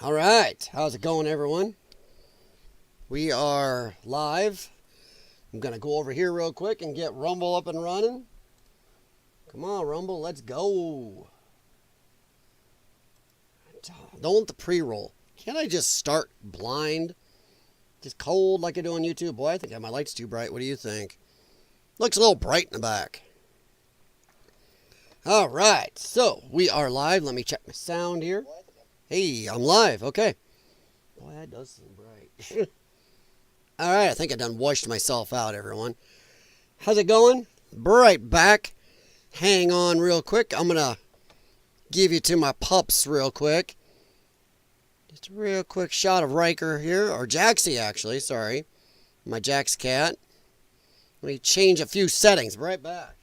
All right, how's it going, everyone? We are live. I'm going to go over here real quick and get Rumble up and running. Come on, Rumble, let's go. Don't want the pre-roll. Can't I just start blind? Just cold like I do on YouTube? Boy, I think my light's too bright. What do you think? Looks a little bright in the back. All right, so we are live. Let me check my sound here. Hey, I'm live. Okay. Boy, that does seem bright. All right, I think I done washed myself out, everyone. How's it going? Right back. Hang on real quick. I'm going to give you to my pups real quick. Just a real quick shot of Riker here, or Jaxie, actually. Sorry. My Jax cat. Let me change a few settings. Right back.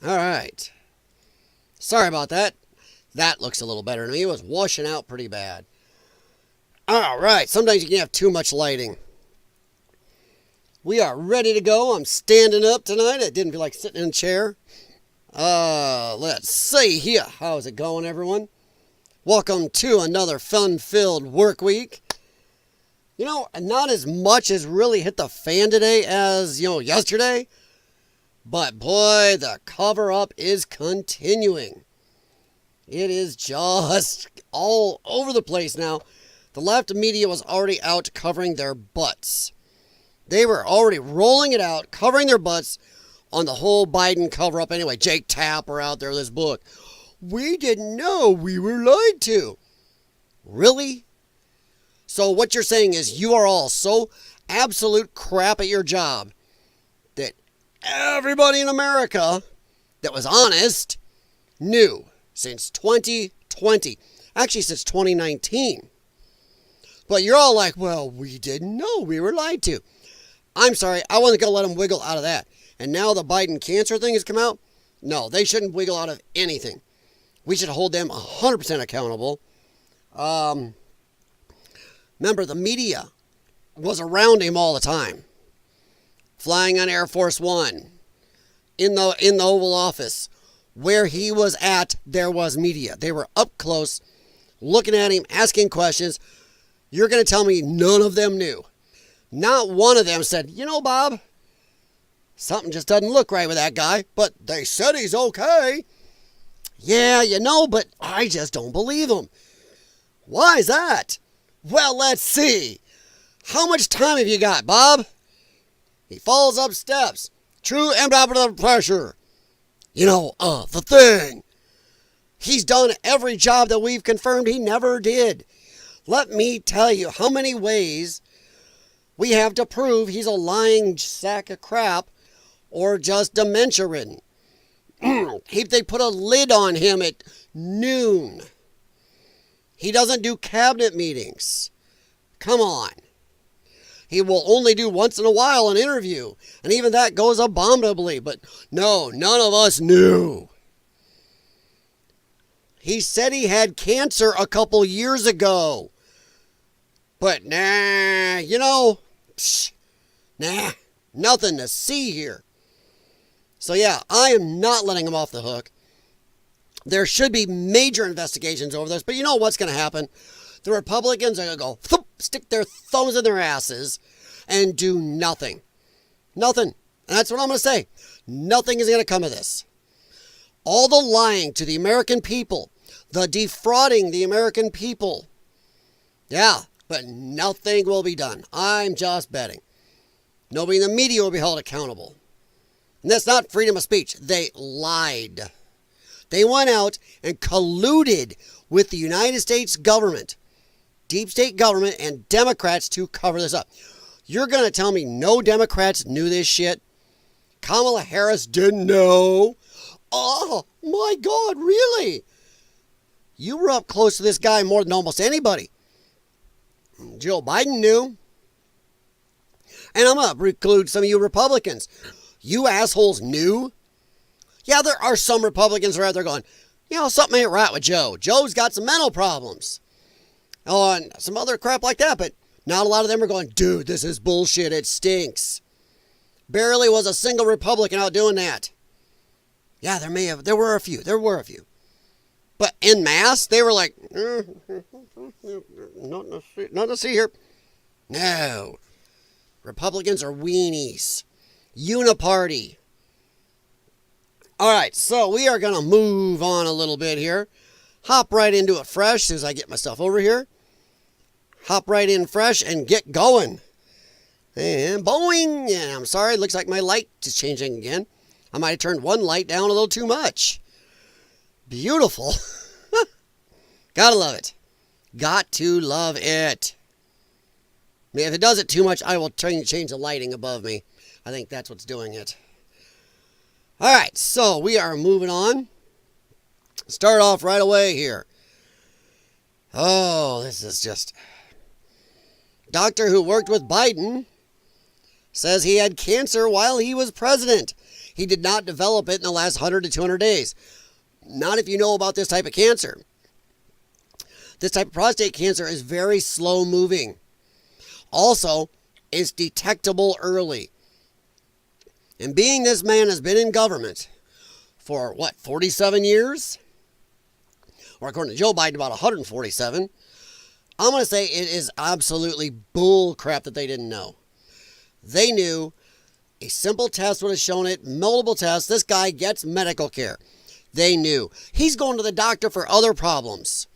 All right. Sorry about that. That looks a little better to me. It was washing out pretty bad. All right. Sometimes you can have too much lighting. We are ready to go. I'm standing up tonight. I didn't feel like sitting in a chair. Let's see here. How's it going, everyone? Welcome to another fun-filled work week. You know, not as much as really hit the fan today as, yesterday. But boy, the cover-up is continuing. It is just all over the place now. The left media was already out covering their butts. They were already rolling it out, covering their butts on the whole Biden cover-up anyway. Jake Tapper out there with his book. We didn't know, we were lied to. Really? So what you're saying is you are all so absolute crap at your job that everybody in America that was honest knew since 2020. Actually, since 2019. But you're all like, well, we didn't know. We were lied to. I'm sorry. I wasn't going to let them wiggle out of that. And now the Biden cancer thing has come out. No, they shouldn't wiggle out of anything. We should hold them 100% accountable. Remember, the media was around him all the time. Flying on Air Force One, in the Oval Office, where he was at, there was media. They were up close, looking at him, asking questions. You're going to tell me none of them knew. Not one of them said, Bob, something just doesn't look right with that guy, but they said he's okay. Yeah, but I just don't believe him. Why is that? Well, let's see. How much time have you got, Bob? He falls up steps. True abdominal pressure. The thing. He's done every job that we've confirmed he never did. Let me tell you how many ways we have to prove he's a lying sack of crap or just dementia-ridden. They put a lid on him at noon. He doesn't do cabinet meetings. Come on. He will only do once in a while an interview. And even that goes abominably. But no, none of us knew. He said he had cancer a couple years ago. But nah, nothing to see here. So yeah, I am not letting him off the hook. There should be major investigations over this. But you know what's going to happen? The Republicans are going to go, thump, stick their thumbs in their asses and do nothing. Nothing. And that's what I'm going to say. Nothing is going to come of this. All the lying to the American people, the defrauding the American people. Yeah, but nothing will be done. I'm just betting. Nobody in the media will be held accountable. And that's not freedom of speech. They lied. They went out and colluded with the United States government, deep state government, and Democrats to cover this up. You're going to tell me no Democrats knew this shit? Kamala Harris didn't know? Oh, my God, really? You were up close to this guy more than almost anybody. Joe Biden knew. And I'm going to include some of you Republicans. You assholes knew Yeah, there are some Republicans who are out there going, something ain't right with Joe. Joe's got some mental problems. Oh, and some other crap like that, but not a lot of them are going, dude, this is bullshit. It stinks. Barely was a single Republican out doing that. Yeah, there were a few. But en masse, they were like, nothing to see here. No. Republicans are weenies. Uniparty. All right, so we are going to move on a little bit here. Hop right into it fresh as I get myself over here. Hop right in fresh and get going. And boing! And I'm sorry, it looks like my light is changing again. I might have turned one light down a little too much. Beautiful. Gotta love it. Got to love it. I mean, if it does it too much, I will change the lighting above me. I think that's what's doing it. All right, so we are moving on. Start off right away here. Oh, this is just... Doctor who worked with Biden says he had cancer while he was president. He did not develop it in the last 100 to 200 days. Not if you know about this type of cancer. This type of prostate cancer is very slow moving. Also, it's detectable early. And being this man has been in government for, 47 years? Or according to Joe Biden, about 147. I'm going to say it is absolutely bull crap that they didn't know. They knew a simple test would have shown it, multiple tests, this guy gets medical care. They knew. He's going to the doctor for other problems.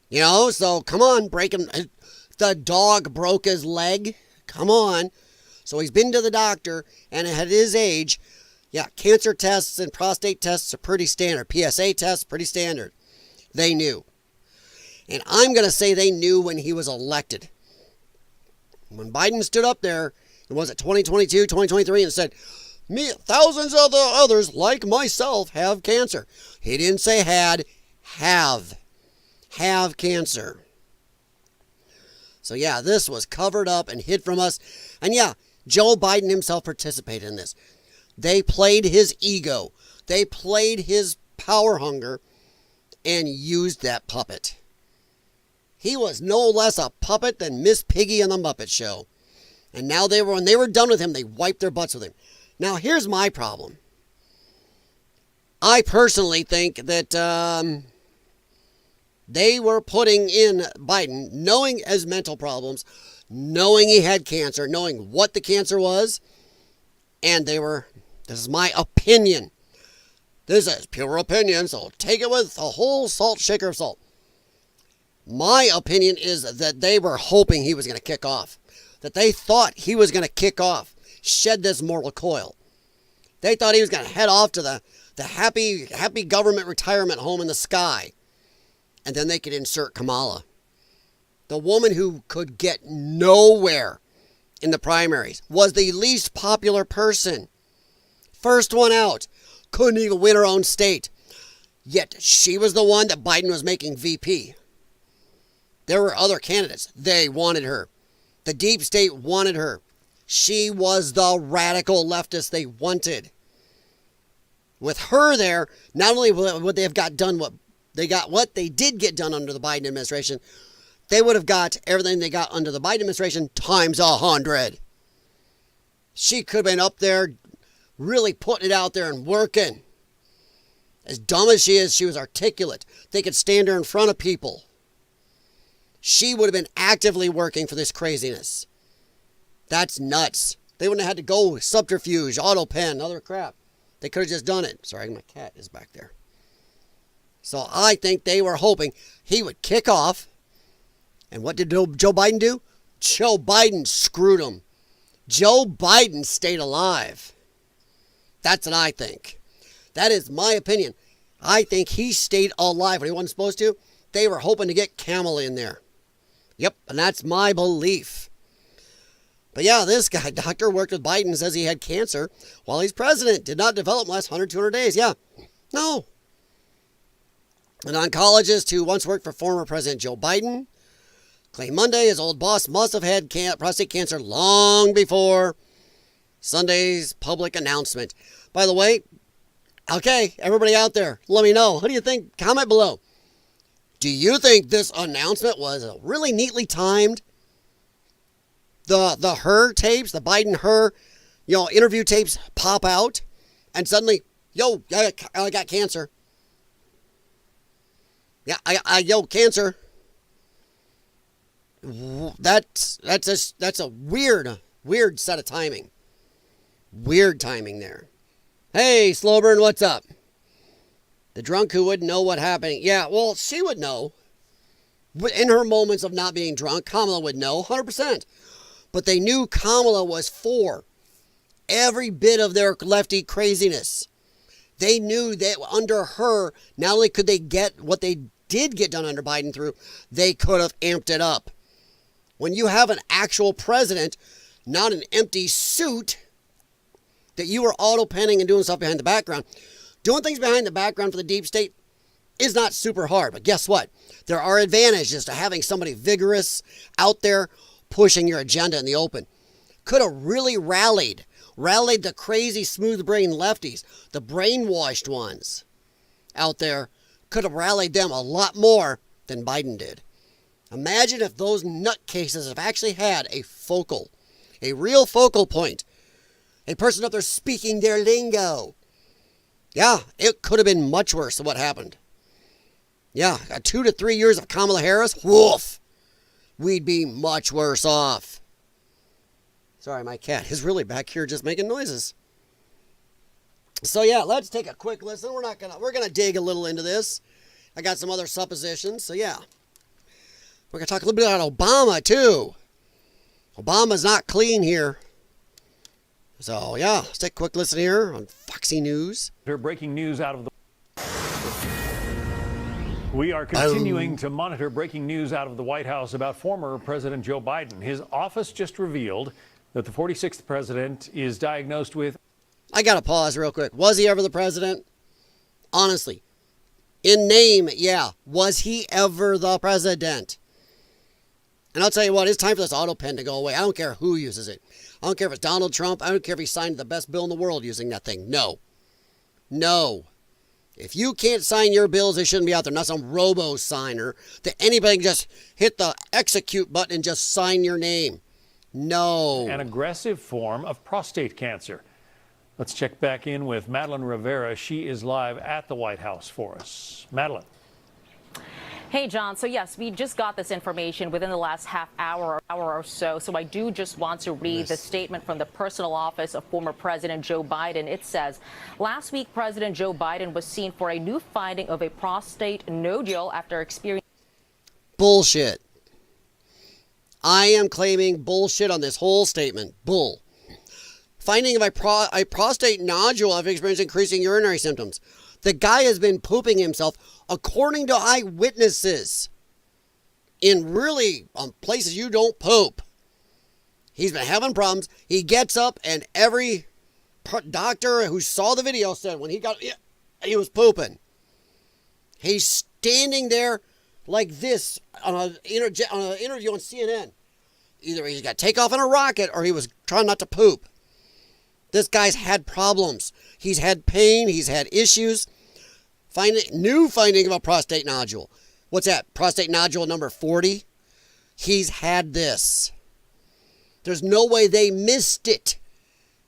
So come on, break him. The dog broke his leg. Come on. So he's been to the doctor, and at his age, cancer tests and prostate tests are pretty standard. PSA tests, pretty standard. They knew. And I'm going to say they knew when he was elected. When Biden stood up there, was it 2022, 2023, and said, thousands of the others like myself have cancer. He didn't say had, have cancer. So this was covered up and hid from us. And Joe Biden himself participated in this. They played his ego. They played his power hunger and used that puppet. He was no less a puppet than Miss Piggy on the Muppet Show. And now when they were done with him, they wiped their butts with him. Now, here's my problem. I personally think that they were putting in Biden, knowing his mental problems, knowing he had cancer, knowing what the cancer was, and this is my opinion. This is pure opinion, so take it with a whole salt shaker of salt. My opinion is that they were hoping he was going to kick off. That they thought he was going to kick off, shed this mortal coil. They thought he was going to head off to the happy government retirement home in the sky. And then they could insert Kamala. The woman who could get nowhere in the primaries, was the least popular person. First one out. Couldn't even win her own state. Yet she was the one that Biden was making VP. There were other candidates. They wanted her. The deep state wanted her. She was the radical leftist they wanted. With her there, not only would they have got done what they did get done under the Biden administration, they would have got everything they got under the Biden administration times 100. She could have been up there really putting it out there and working. As dumb as she is, she was articulate. They could stand her in front of people. She would have been actively working for this craziness. That's nuts. They wouldn't have had to go subterfuge, auto pen, other crap. They could have just done it. Sorry, my cat is back there. So I think they were hoping he would kick off. And what did Joe Biden do? Joe Biden screwed him. Joe Biden stayed alive. That's what I think. That is my opinion. I think he stayed alive when he wasn't supposed to. They were hoping to get Kamala in there. Yep, and that's my belief. But yeah, this guy, doctor, worked with Biden, says he had cancer while he's president. Did not develop last 100, 200 days. Yeah, no. An oncologist who once worked for former President Joe Biden claimed Monday his old boss must have had prostate cancer long before Sunday's public announcement. By the way, Okay, everybody out there, let me know. What do you think? Comment below. Do you think this announcement was really neatly timed? The her tapes, the Biden her, interview tapes pop out, and suddenly, yo, I got cancer. Yeah, yo, cancer. That's a weird set of timing. Weird timing there. Hey, Slowburn, what's up? The drunk who wouldn't know what happened. Yeah, well, she would know. In her moments of not being drunk, Kamala would know, 100%. But they knew Kamala was for every bit of their lefty craziness. They knew that under her, not only could they get what they did get done under Biden through, they could have amped it up. When you have an actual president, not an empty suit, that you were auto-penning and doing stuff behind the background. Doing things behind the background for the deep state is not super hard. But guess what? There are advantages to having somebody vigorous out there pushing your agenda in the open. Could have really rallied the crazy smooth-brained lefties, the brainwashed ones out there. Could have rallied them a lot more than Biden did. Imagine if those nutcases have actually had a real focal point. A person up there speaking their lingo. Yeah, it could have been much worse than what happened. Yeah, 2 to 3 years of Kamala Harris, woof. We'd be much worse off. Sorry, my cat is really back here just making noises. So yeah, let's take a quick listen. We're gonna dig a little into this. I got some other suppositions, so yeah. We're gonna talk a little bit about Obama too. Obama's not clean here. So, yeah, let's take a quick listen here on Foxy News. Breaking news out of the... We are continuing to monitor breaking news out of the White House about former President Joe Biden. His office just revealed that the 46th president is diagnosed with... I got to pause real quick. Was he ever the president? Honestly. In name, yeah. Was he ever the president? And I'll tell you what, it's time for this auto pen to go away. I don't care who uses it. I don't care if it's Donald Trump. I don't care if he signed the best bill in the world using that thing. No. No. If you can't sign your bills, they shouldn't be out there. Not some robo-signer that anybody can just hit the execute button and just sign your name. No. An aggressive form of prostate cancer. Let's check back in with Madeline Rivera. She is live at the White House for us. Madeline. Hey, John. So, yes, we just got this information within the last half hour or so. So I do just want to read the statement from the personal office of former President Joe Biden. It says, last week, President Joe Biden was seen for a new finding of a prostate nodule after experiencing... Bullshit. I am claiming bullshit on this whole statement. Bull. Finding of a prostate nodule after experiencing increasing urinary symptoms. The guy has been pooping himself, according to eyewitnesses, in really places you don't poop. He's been having problems. He gets up, and every doctor who saw the video said when he was pooping. He's standing there like this on an interview on CNN. Either he's got to take off in a rocket or he was trying not to poop. This guy's had problems. He's had pain. He's had issues. New finding of a prostate nodule. What's that? Prostate nodule number 40? He's had this. There's no way they missed it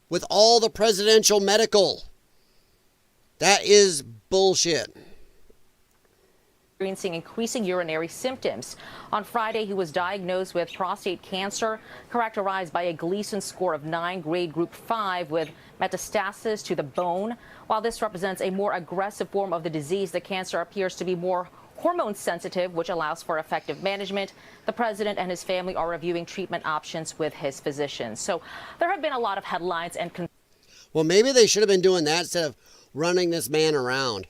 with all the presidential medical. That is bullshit. Experiencing increasing urinary symptoms. On Friday, he was diagnosed with prostate cancer, characterized by a Gleason score of 9, grade group 5, with metastasis to the bone. While this represents a more aggressive form of the disease, the cancer appears to be more hormone sensitive, which allows for effective management. The president and his family are reviewing treatment options with his physicians. So there have been a lot of headlines and... Well, maybe they should have been doing that instead of running this man around.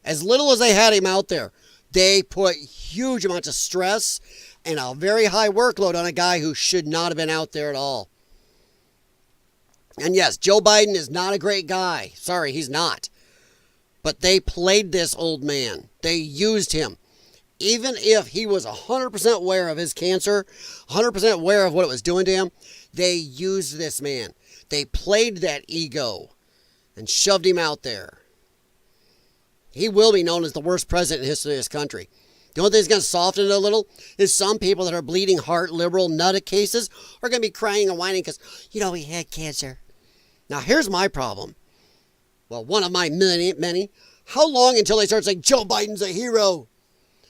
As little as they had him out there, they put huge amounts of stress and a very high workload on a guy who should not have been out there at all. And yes, Joe Biden is not a great guy. Sorry, he's not. But they played this old man. They used him. Even if he was 100% aware of his cancer, 100% aware of what it was doing to him, they used this man. They played that ego. and shoved him out there. He will be known as the worst president in history of this country. The only thing that's going to soften it a little is some people that are bleeding heart liberal nutcases are going to be crying and whining because, he had cancer. Now, here's my problem. Well, one of my many. How long until they start saying Joe Biden's a hero?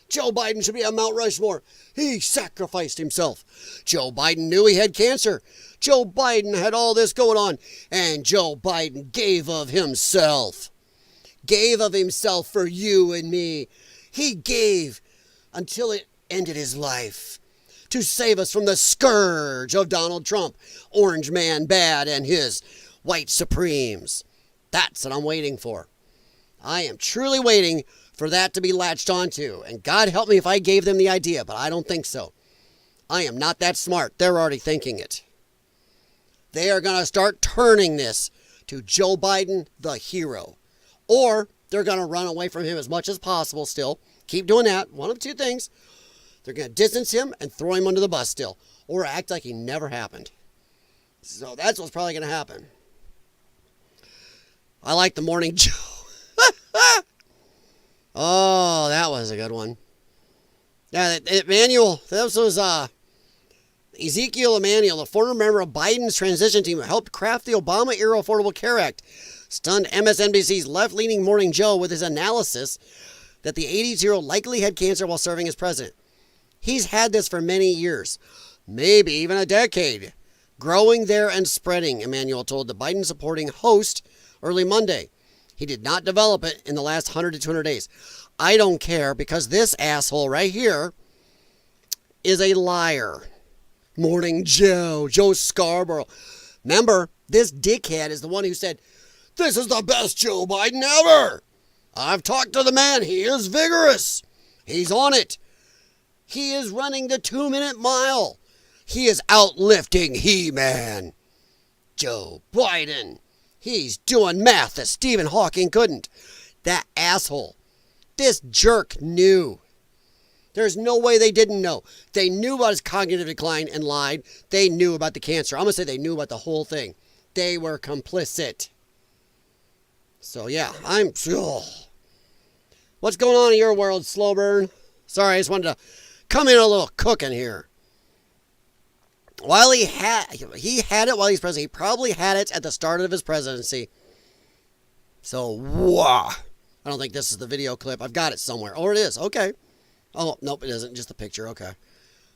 Joe Biden should be on Mount Rushmore. He sacrificed himself. Joe Biden knew he had cancer. Joe Biden had all this going on. And Joe Biden gave of himself. Gave of himself for you and me. He gave until it ended his life to save us from the scourge of Donald Trump, Orange Man Bad, and his white supremes. That's what I'm waiting for. I am truly waiting for that to be latched onto. And God help me if I gave them the idea, but I don't think so. I am not that smart. They're already thinking it. They are going to start turning this to Joe Biden, the hero. Or they're going to run away from him as much as possible still. Keep doing that. One of two things. They're going to distance him and throw him under the bus still. Or act like he never happened. So that's what's probably going to happen. I like the Morning Joe. Oh, that was a good one. Yeah, Emanuel, that was Ezekiel Emanuel, a former member of Biden's transition team who helped craft the Obama-era Affordable Care Act, stunned MSNBC's left-leaning Morning Joe with his analysis that the 80-year-old likely had cancer while serving as president. He's had this for many years, maybe even a decade. Growing there and spreading, Emanuel told the Biden-supporting host early Monday. He did not develop it in the last 100 to 200 days. I don't care because this asshole right here is a liar. Morning Joe, Joe Scarborough. Remember, this dickhead is the one who said, "This is the best Joe Biden ever. I've talked to the man. He is vigorous. He's on it. He is running the 2-minute mile. He is outlifting He-Man. Joe Biden. He's doing math that Stephen Hawking couldn't." That asshole. This jerk knew. There's no way they didn't know. They knew about his cognitive decline and lied. They knew about the cancer. I'm going to say they knew about the whole thing. They were complicit. So, yeah, What's going on in your world, slow burn? Sorry, I just wanted to come in a little cooking here. While he had it while he's president. He probably had it at the start of his presidency. So, wow. I don't think this is the video clip. I've got it somewhere. Or it is. Okay. Oh, nope, it isn't. Just the picture. Okay.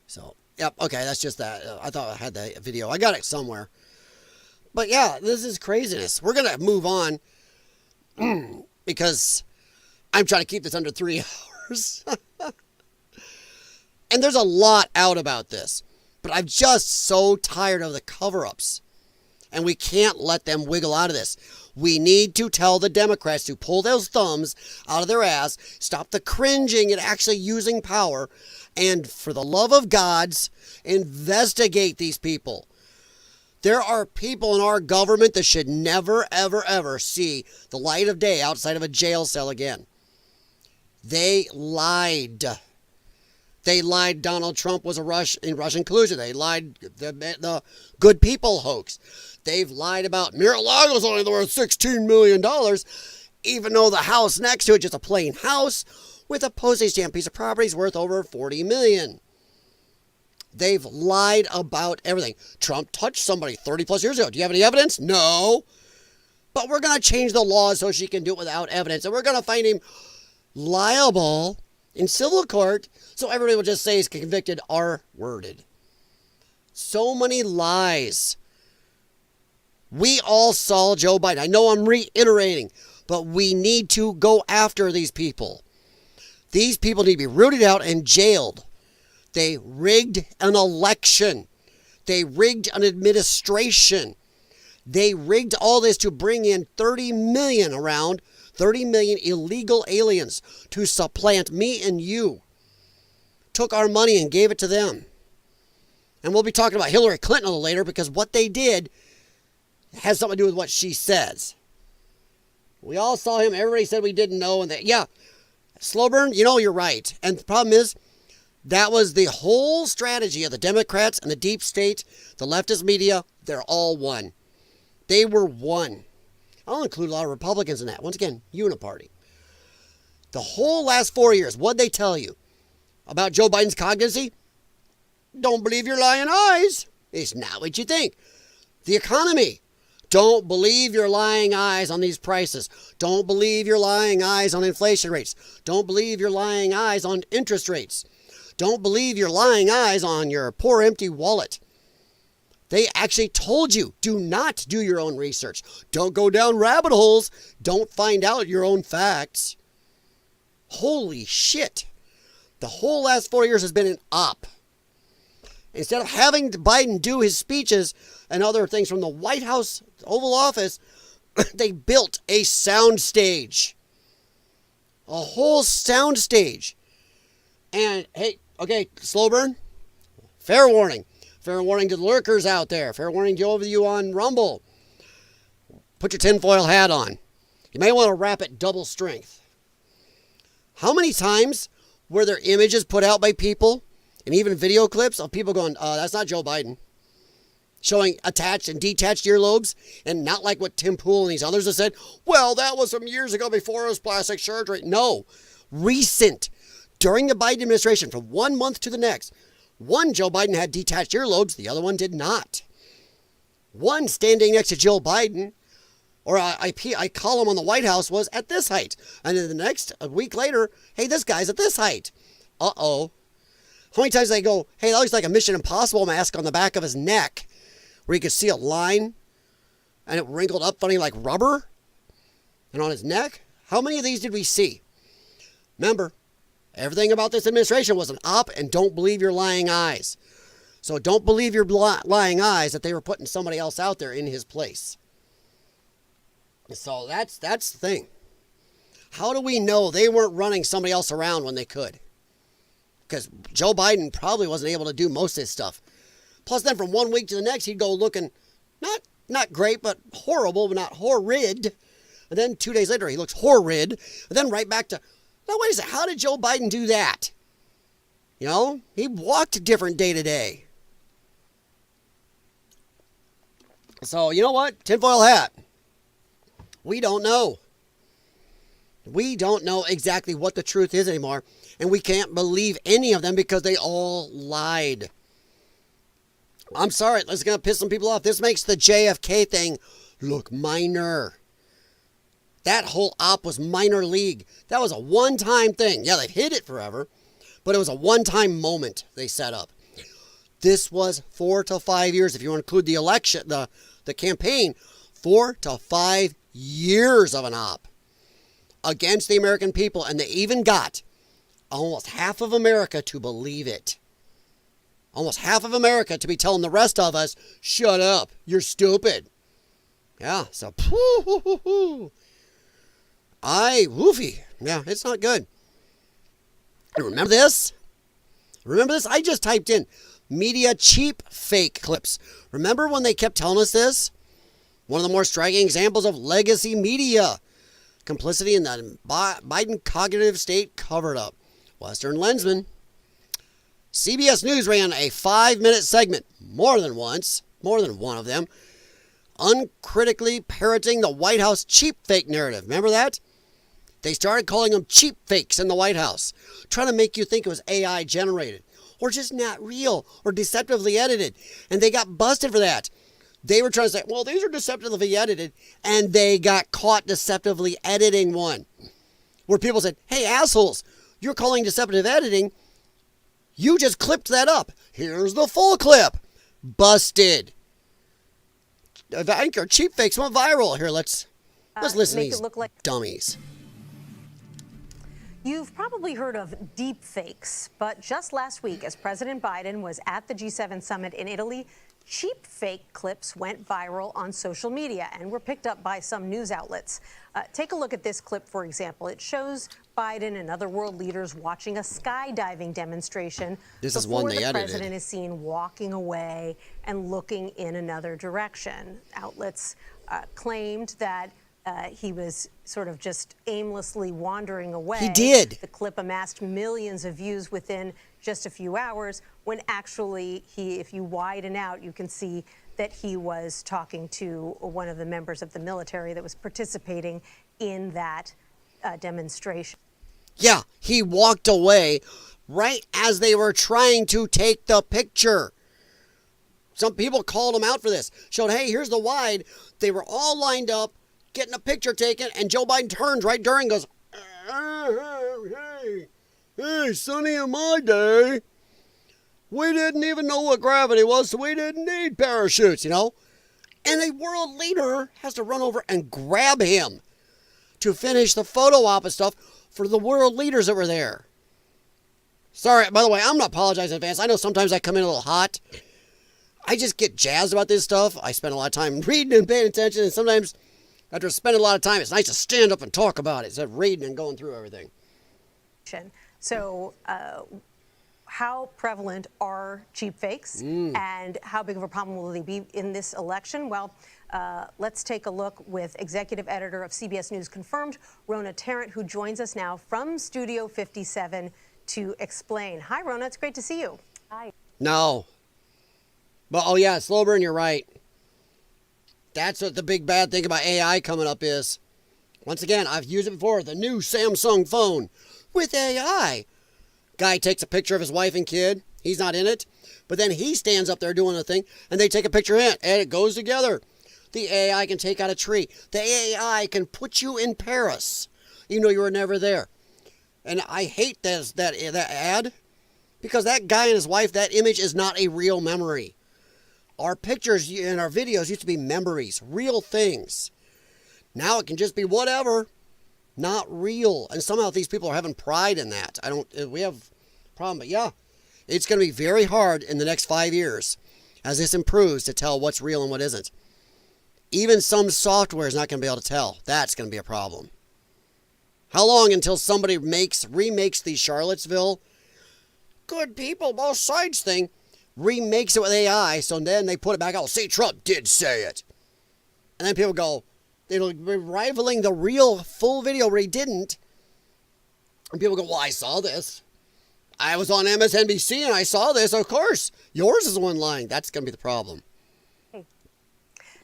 So, yep. Okay, that's just that. I thought I had the video. I got it somewhere. But yeah, this is craziness. We're going to move on because I'm trying to keep this under 3 hours. And there's a lot out about this. But I'm just so tired of the cover-ups. And we can't let them wiggle out of this. We need to tell the Democrats to pull those thumbs out of their ass, stop the cringing and actually using power, and for the love of gods, investigate these people. There are people in our government that should never, ever, ever see the light of day outside of a jail cell again. They lied. They lied Donald Trump was in Russian collusion. They lied the Good People hoax. They've lied about Mar-a-Lago's only worth $16 million, even though the house next to it, just a plain house with a postage stamp piece of property, is worth over $40 million. They've lied about everything. Trump touched somebody 30 plus years ago. Do you have any evidence? No. But we're going to change the laws so she can do it without evidence. And we're going to find him liable in civil court so everybody will just say he's convicted R-worded. So many lies. We all saw Joe Biden. I know I'm reiterating, but we need to go after these people. These people need to be rooted out and jailed. They rigged an election. They rigged an administration. They rigged all this to bring in 30 million illegal aliens to supplant me and you. Took our money and gave it to them. And we'll be talking about Hillary Clinton a little later because what they did has something to do with what she says. We all saw him. Everybody said we didn't know. And yeah, slow burn, you're right. And the problem is, that was the whole strategy of the Democrats and the deep state, the leftist media. They're all one. They were one. I'll include a lot of Republicans in that. Once again, uniparty. The whole last 4 years, what'd they tell you about Joe Biden's cognizy? Don't believe your lying eyes. It's not what you think. The economy. Don't believe your lying eyes on these prices. Don't believe your lying eyes on inflation rates. Don't believe your lying eyes on interest rates. Don't believe your lying eyes on your poor empty wallet. They actually told you, do not do your own research. Don't go down rabbit holes. Don't find out your own facts. Holy shit. The whole last 4 years has been an op. Instead of having Biden do his speeches and other things from the White House Oval Office, they built a sound stage. A whole sound stage. And, hey, okay, slow burn. Fair warning. Fair warning to the lurkers out there. Fair warning to you on Rumble. Put your tinfoil hat on. You may want to wrap it double strength. How many times were there images put out by people and even video clips of people going, that's not Joe Biden, showing attached and detached earlobes, and not like what Tim Pool and these others have said, well, that was some years ago before it was plastic surgery. No, recent, during the Biden administration, from 1 month to the next, one Joe Biden had detached earlobes, the other one did not. One standing next to Joe Biden, or I column on the White House, was at this height. And then the next, a week later, hey, this guy's at this height. Uh-oh. How many times they go, hey, that looks like a Mission Impossible mask on the back of his neck, where you could see a line, and it wrinkled up funny like rubber, and on his neck? How many of these did we see? Remember, everything about this administration was an op, and don't believe your lying eyes. So don't believe your lying eyes that they were putting somebody else out there in his place. So that's the thing. How do we know they weren't running somebody else around when they could? Because Joe Biden probably wasn't able to do most of his stuff. Plus, then from 1 week to the next, he'd go looking not great, but horrible, but not horrid. And then 2 days later, he looks horrid. And then right back to, now wait a second, how did Joe Biden do that? You know, he walked different day to day. So, you know what? Tinfoil hat. We don't know. We don't know exactly what the truth is anymore. And we can't believe any of them because they all lied. I'm sorry, this is going to piss some people off. This makes the JFK thing look minor. That whole op was minor league. That was a one-time thing. Yeah, they've hid it forever, but it was a one-time moment they set up. This was 4 to 5 years. If you want to include the election, the campaign, 4 to 5 years of an op against the American people, and they even got almost half of America to believe it. Almost half of America to be telling the rest of us, shut up, you're stupid. Yeah, so, woofy. Yeah, it's not good. And remember this? I just typed in media cheap fake clips. Remember when they kept telling us this? One of the more striking examples of legacy media complicity in the Biden cognitive state covered up. Western Lensman. CBS News ran a 5-minute segment, more than one of them, uncritically parroting the White House cheap fake narrative. Remember that? They started calling them cheap fakes in the White House, trying to make you think it was AI generated, or just not real, or deceptively edited. And they got busted for that. They were trying to say, well, these are deceptively edited, and they got caught deceptively editing one. Where people said, hey, assholes, you're calling deceptive editing. You just clipped that up. Here's the full clip. Busted. I think our cheap fakes went viral. Here, let's listen to these dummies. You've probably heard of deep fakes, but just last week, as President Biden was at the G7 summit in Italy, cheap fake clips went viral on social media and were picked up by some news outlets. Take a look at this clip, for example. It shows Biden and other world leaders watching a skydiving demonstration. This is one they edited. The president is seen walking away and looking in another direction. Outlets claimed that he was sort of just aimlessly wandering away. He did. The clip amassed millions of views within just a few hours, when actually if you widen out, you can see that he was talking to one of the members of the military that was participating in that demonstration. Yeah, he walked away right as they were trying to take the picture. Some people called him out for this. Showed, hey, here's the wide. They were all lined up, getting a picture taken, and Joe Biden turns right during, goes, hey, Sonny, in my day, we didn't even know what gravity was, so we didn't need parachutes, you know? And a world leader has to run over and grab him to finish the photo op and stuff for the world leaders that were there. Sorry, by the way, I'm not apologizing in advance. I know sometimes I come in a little hot. I just get jazzed about this stuff. I spend a lot of time reading and paying attention, and sometimes after spending a lot of time, it's nice to stand up and talk about it instead of reading and going through everything. So, how prevalent are cheap fakes, and how big of a problem will they be in this election? Well, let's take a look with executive editor of CBS News Confirmed, Rona Tarrant, who joins us now from Studio 57 to explain. Hi, Rona. It's great to see you. Hi. No. But, oh, yeah, slow burn, you're right. That's what the big bad thing about AI coming up is. Once again, I've used it before, the new Samsung phone with AI. Guy takes a picture of his wife and kid. He's not in it. But then he stands up there doing the thing, and they take a picture of it, and it goes together. The AI can take out a tree. The AI can put you in Paris, even though you were never there. And I hate that ad, because that guy and his wife, that image is not a real memory. Our pictures and our videos used to be memories, real things. Now it can just be whatever, not real. And somehow these people are having pride in that. We have a problem, but yeah, it's going to be very hard in the next 5 years as this improves to tell what's real and what isn't. Even some software is not going to be able to tell. That's going to be a problem. How long until somebody remakes the Charlottesville good people, both sides thing, remakes it with AI, so then they put it back out. See, Trump did say it. And then people go, it'll be rivaling the real full video where he didn't. And people go, well, I saw this. I was on MSNBC and I saw this. Of course, yours is the one lying. That's going to be the problem.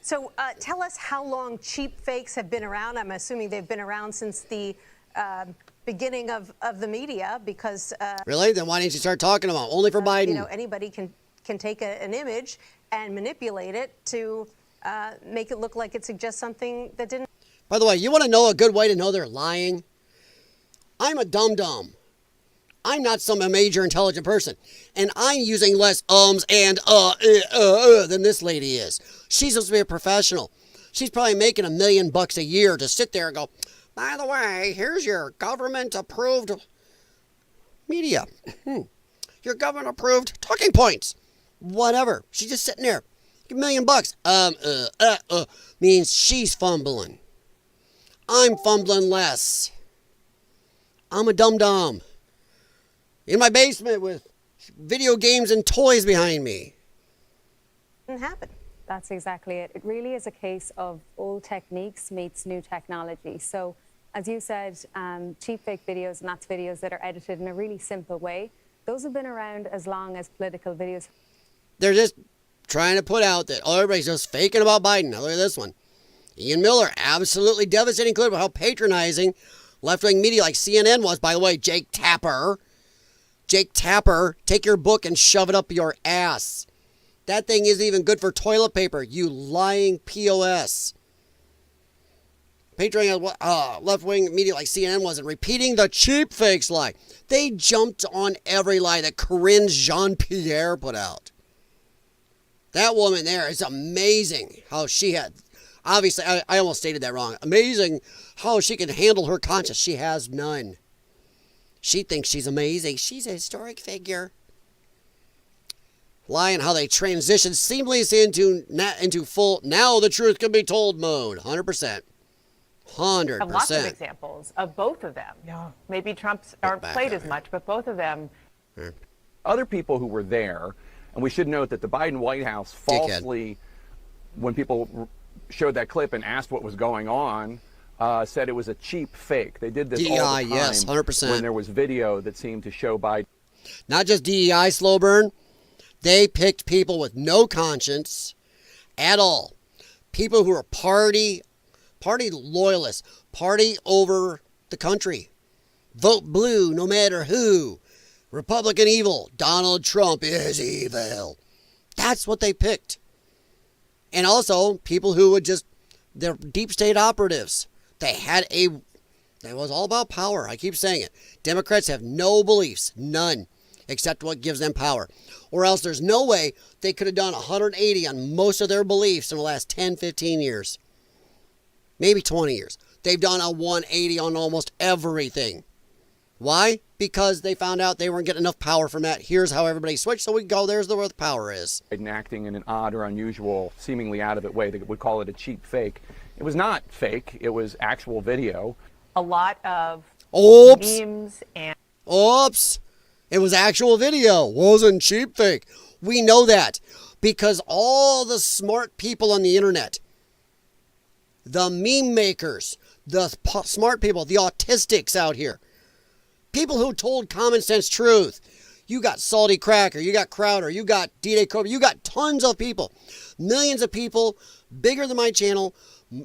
So tell us how long cheap fakes have been around. I'm assuming they've been around since the beginning of the media, because... Really? Then why didn't you start talking about it? Only for Biden. You know, anybody can take an image and manipulate it to make it look like it suggests something that didn't. By the way, you want to know a good way to know they're lying? I'm a dum-dum. I'm not some major intelligent person. And I'm using less ums and than this lady is. She's supposed to be a professional. She's probably making $1 million a year to sit there and go, by the way, here's your government-approved media. Your government-approved talking points. Whatever. She's just sitting there. $1 million. Means she's fumbling. I'm fumbling less. I'm a dum-dum. In my basement with video games and toys behind me. Didn't happen. That's exactly it. It really is a case of old techniques meets new technology. So, as you said, cheap fake videos, and that's videos that are edited in a really simple way. Those have been around as long as political videos. They're just trying to put out that everybody's just faking about Biden. Now look at this one. Ian Miller, absolutely devastating clip of how patronizing left-wing media like CNN was. By the way, Jake Tapper, take your book and shove it up your ass. That thing isn't even good for toilet paper, you lying POS. Patrioting left-wing media like CNN wasn't repeating the cheap fakes lie. They jumped on every lie that Corinne Jean-Pierre put out. That woman there is amazing how she had, obviously, I almost stated that wrong. Amazing how she can handle her conscience. She has none. She thinks she's amazing. She's a historic figure. Lying how they transition seamlessly into full, now the truth can be told mode. 100%. 100%. Have lots of examples of both of them. Yeah. Maybe Trump's aren't played as much, but both of them. Other people who were there, and we should note that the Biden White House falsely, when people showed that clip and asked what was going on, said it was a cheap fake. They did this all the time. Yes, 100%. When there was video that seemed to show Biden. Not just DEI, slow burn. They picked people with no conscience, at all. People who are party loyalists, party over the country. Vote blue no matter who. Republican evil. Donald Trump is evil. That's what they picked. And also people who would just, they're deep state operatives. It was all about power. I keep saying it. Democrats have no beliefs, none, except what gives them power. Or else there's no way they could have done 180 on most of their beliefs in the last 10, 15 years. Maybe 20 years. They've done a 180 on almost everything. Why? Because they found out they weren't getting enough power from that. Here's how everybody switched, so we go, there's where the power is. And acting in an odd or unusual, seemingly out of it way, they would call it a cheap fake. It was not fake, it was actual video. A lot of Oops. memes and... Oops. It was actual video. Wasn't cheap fake. We know that because all the smart people on the internet, the meme makers, the smart people, the autistics out here, people who told common sense truth. You got Salty Cracker, you got Crowder, you got D-Day Cobra, you got tons of people, millions of people, bigger than my channel,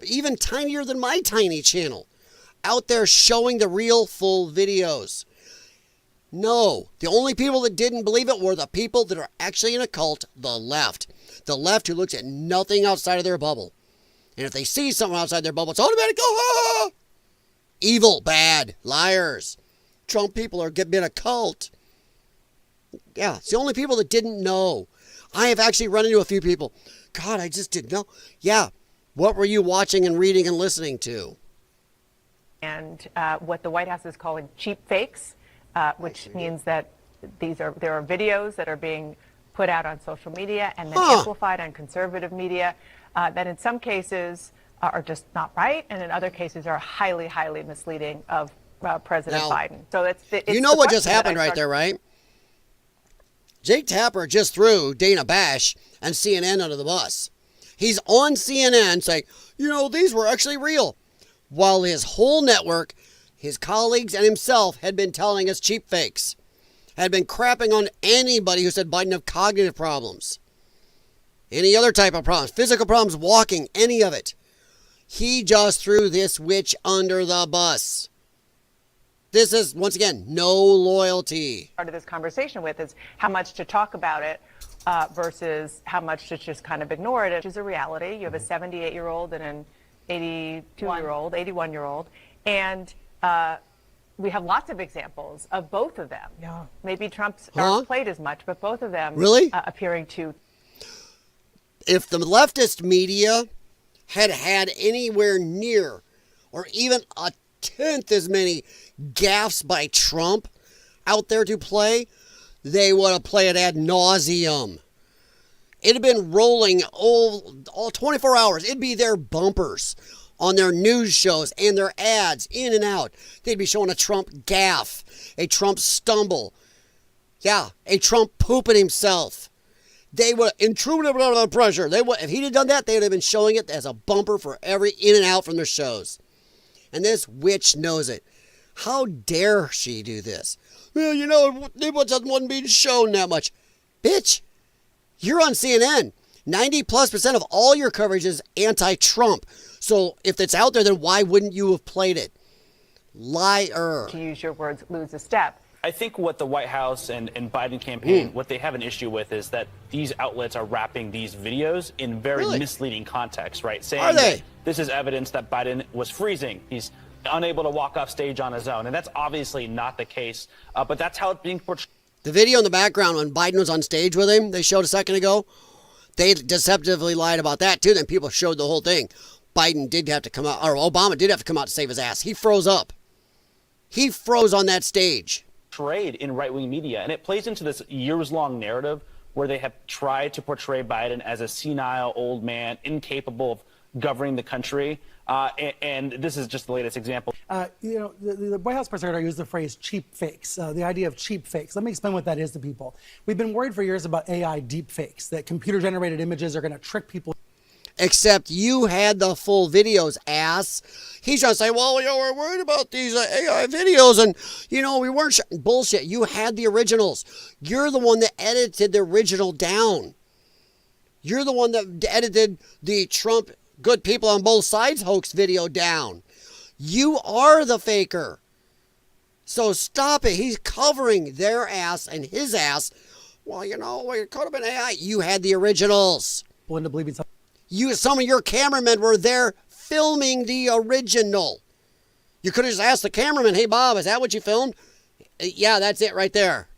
even tinier than my tiny channel, out there showing the real full videos. No, the only people that didn't believe it were the people that are actually in a cult, the left. The left who looks at nothing outside of their bubble. And if they see someone outside their bubble, it's automatic, oh, evil, bad, liars. Trump people are getting a cult. Yeah, it's the only people that didn't know. I have actually run into a few people. God, I just didn't know. Yeah, what were you watching and reading and listening to? And what the White House is calling cheap fakes, which means that there are videos that are being put out on social media and then amplified on conservative media that in some cases are just not right, and in other cases are highly, highly misleading of President Biden. So it's you know what just happened right there, right? Jake Tapper just threw Dana Bash and CNN under the bus. He's on CNN saying, you know, these were actually real. While his whole network, his colleagues and himself had been telling us cheap fakes. Had been crapping on anybody who said Biden had cognitive problems. Any other type of problems. Physical problems, walking, any of it. He just threw this witch under the bus. This is, once again, no loyalty. Part of this conversation with is how much to talk about it versus how much to just kind of ignore it, which is a reality. You have a 78-year-old and an 82-year-old, 81-year-old, and we have lots of examples of both of them. Yeah. Maybe Trump's aren't played as much, but both of them really appearing to. If the leftist media had anywhere near or even a tenth as many gaffes by Trump out there to play, they would have played ad nauseum. It'd have been rolling all 24 hours. It'd be their bumpers on their news shows and their ads in and out. They'd be showing a Trump gaffe, a Trump stumble. Yeah, a Trump pooping himself. They would intrude under the pressure. They would, if he'd have done that, they would have been showing it as a bumper for every in and out from their shows. And this witch knows it. How dare she do this? Well, you know, it wasn't being shown that much. Bitch, you're on CNN. 90+% of all your coverage is anti-Trump. So if it's out there, then why wouldn't you have played it? Liar. To use your words, lose a step. I think what the White House and Biden campaign, what they have an issue with is that these outlets are wrapping these videos in very misleading context, right? Saying that this is evidence that Biden was freezing. He's unable to walk off stage on his own. And that's obviously not the case, but that's how it's being portrayed. The video in the background when Biden was on stage with him, they showed a second ago, they deceptively lied about that too. Then people showed the whole thing. Biden did have to come out, or Obama did have to come out to save his ass. He froze up. He froze on that stage. Portrayed in right-wing media, and it plays into this years-long narrative where they have tried to portray Biden as a senile old man, incapable of governing the country, and this is just the latest example. You know, the White House press secretary used the phrase cheap fakes, the idea of cheap fakes. Let me explain what that is to people. We've been worried for years about AI deep fakes, that computer-generated images are going to trick people. Except you had the full videos, ass. He's trying to say, well, you know, we're worried about these AI videos and, you know, we weren't bullshit. You had the originals. You're the one that edited the original down. You're the one that edited the Trump good people on both sides hoax video down. You are the faker. So stop it. He's covering their ass and his ass. Well, you know, it could have been AI. You had the originals. Into believing something. Some of your cameramen were there filming the original. You could have just asked the cameraman, hey, Bob, is that what you filmed? Yeah, that's it right there.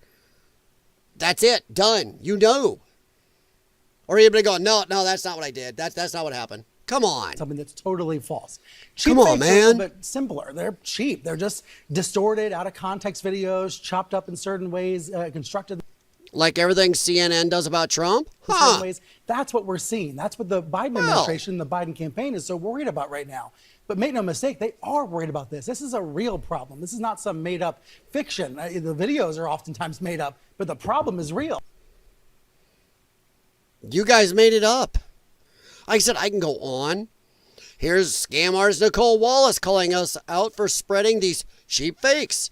That's it. Done. You know. Or you'd be going, no, that's not what I did. That's not what happened. Come on. Something that's totally false. Cheap Come on, fakes are a man. little bit simpler. They're cheap. They're just distorted, out of context videos, chopped up in certain ways, constructed. Like everything CNN does about Trump? In certain ways. That's what we're seeing. That's what the Biden administration, the Biden campaign is so worried about right now. But make no mistake, they are worried about this. This is a real problem. This is not some made up fiction. The videos are oftentimes made up, but the problem is real. You guys made it up. Like I said, I can go on. Here's scam artist Nicole Wallace calling us out for spreading these cheap fakes.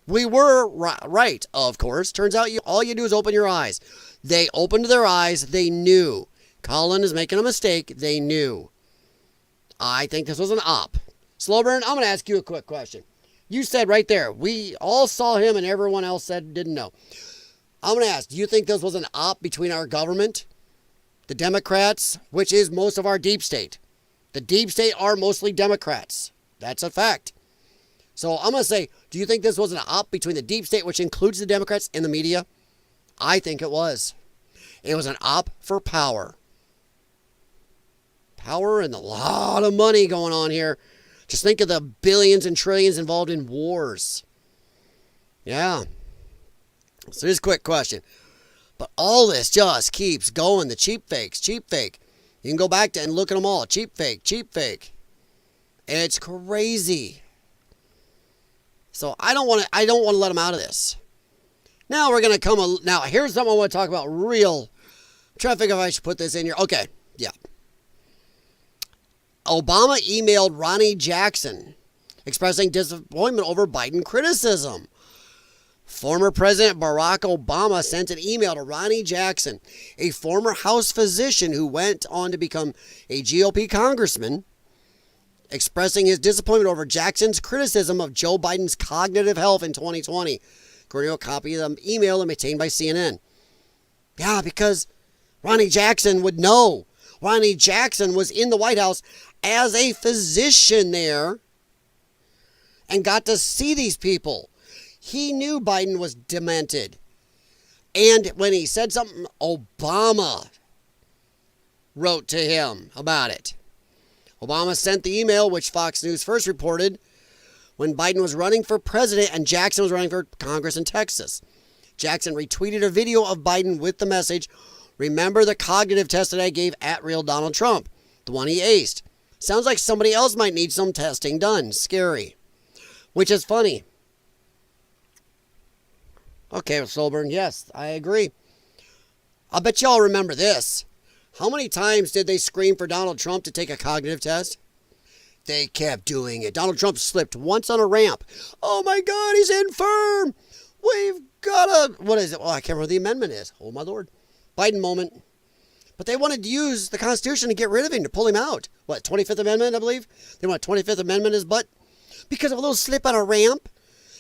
We were right, of course. Turns out all you do is open your eyes. They opened their eyes. They knew. Colin is making a mistake. They knew. I think this was an op. Slowburn, I'm going to ask you a quick question. You said right there, we all saw him and everyone else said didn't know. I'm going to ask, do you think this was an op between our government, the Democrats, which is most of our deep state? The deep state are mostly Democrats. That's a fact. So I'm going to say, do you think this was an op between the deep state, which includes the Democrats, and the media? I think it was. It was an op for power. Power and a lot of money going on here. Just think of the billions and trillions involved in wars. Yeah. So here's a quick question. But all this just keeps going. The cheap fakes, cheap fake. You can go back to and look at them all. Cheap fake, cheap fake. And it's crazy. So I don't want to let them out of this. Now we're going to now here's something I want to talk about real. I'm trying to figure out if I should put this in here. Okay, yeah. Obama emailed Ronnie Jackson expressing disappointment over Biden criticism. Former President Barack Obama sent an email to Ronnie Jackson, a former House physician who went on to become a GOP congressman, expressing his disappointment over Jackson's criticism of Joe Biden's cognitive health in 2020, according to a copy of the email obtained by CNN. Yeah, because Ronnie Jackson would know. Ronnie Jackson was in the White House as a physician there and got to see these people. He knew Biden was demented. And when he said something, Obama wrote to him about it. Obama sent the email, which Fox News first reported, when Biden was running for president and Jackson was running for Congress in Texas. Jackson retweeted a video of Biden with the message, "Remember the cognitive test that I gave at Real Donald Trump, the one he aced. Sounds like somebody else might need some testing done. Scary." Which is funny. Okay, Solburn, yes, I agree. I bet y'all remember this. How many times did they scream for Donald Trump to take a cognitive test? They kept doing it. Donald Trump slipped once on a ramp. Oh my God, he's infirm. We've got to, what is it? Oh, I can't remember what the amendment is. Oh my Lord. Biden moment. But they wanted to use the Constitution to get rid of him, to pull him out. What, 25th Amendment, I believe? They want 25th Amendment his butt. Because of a little slip on a ramp.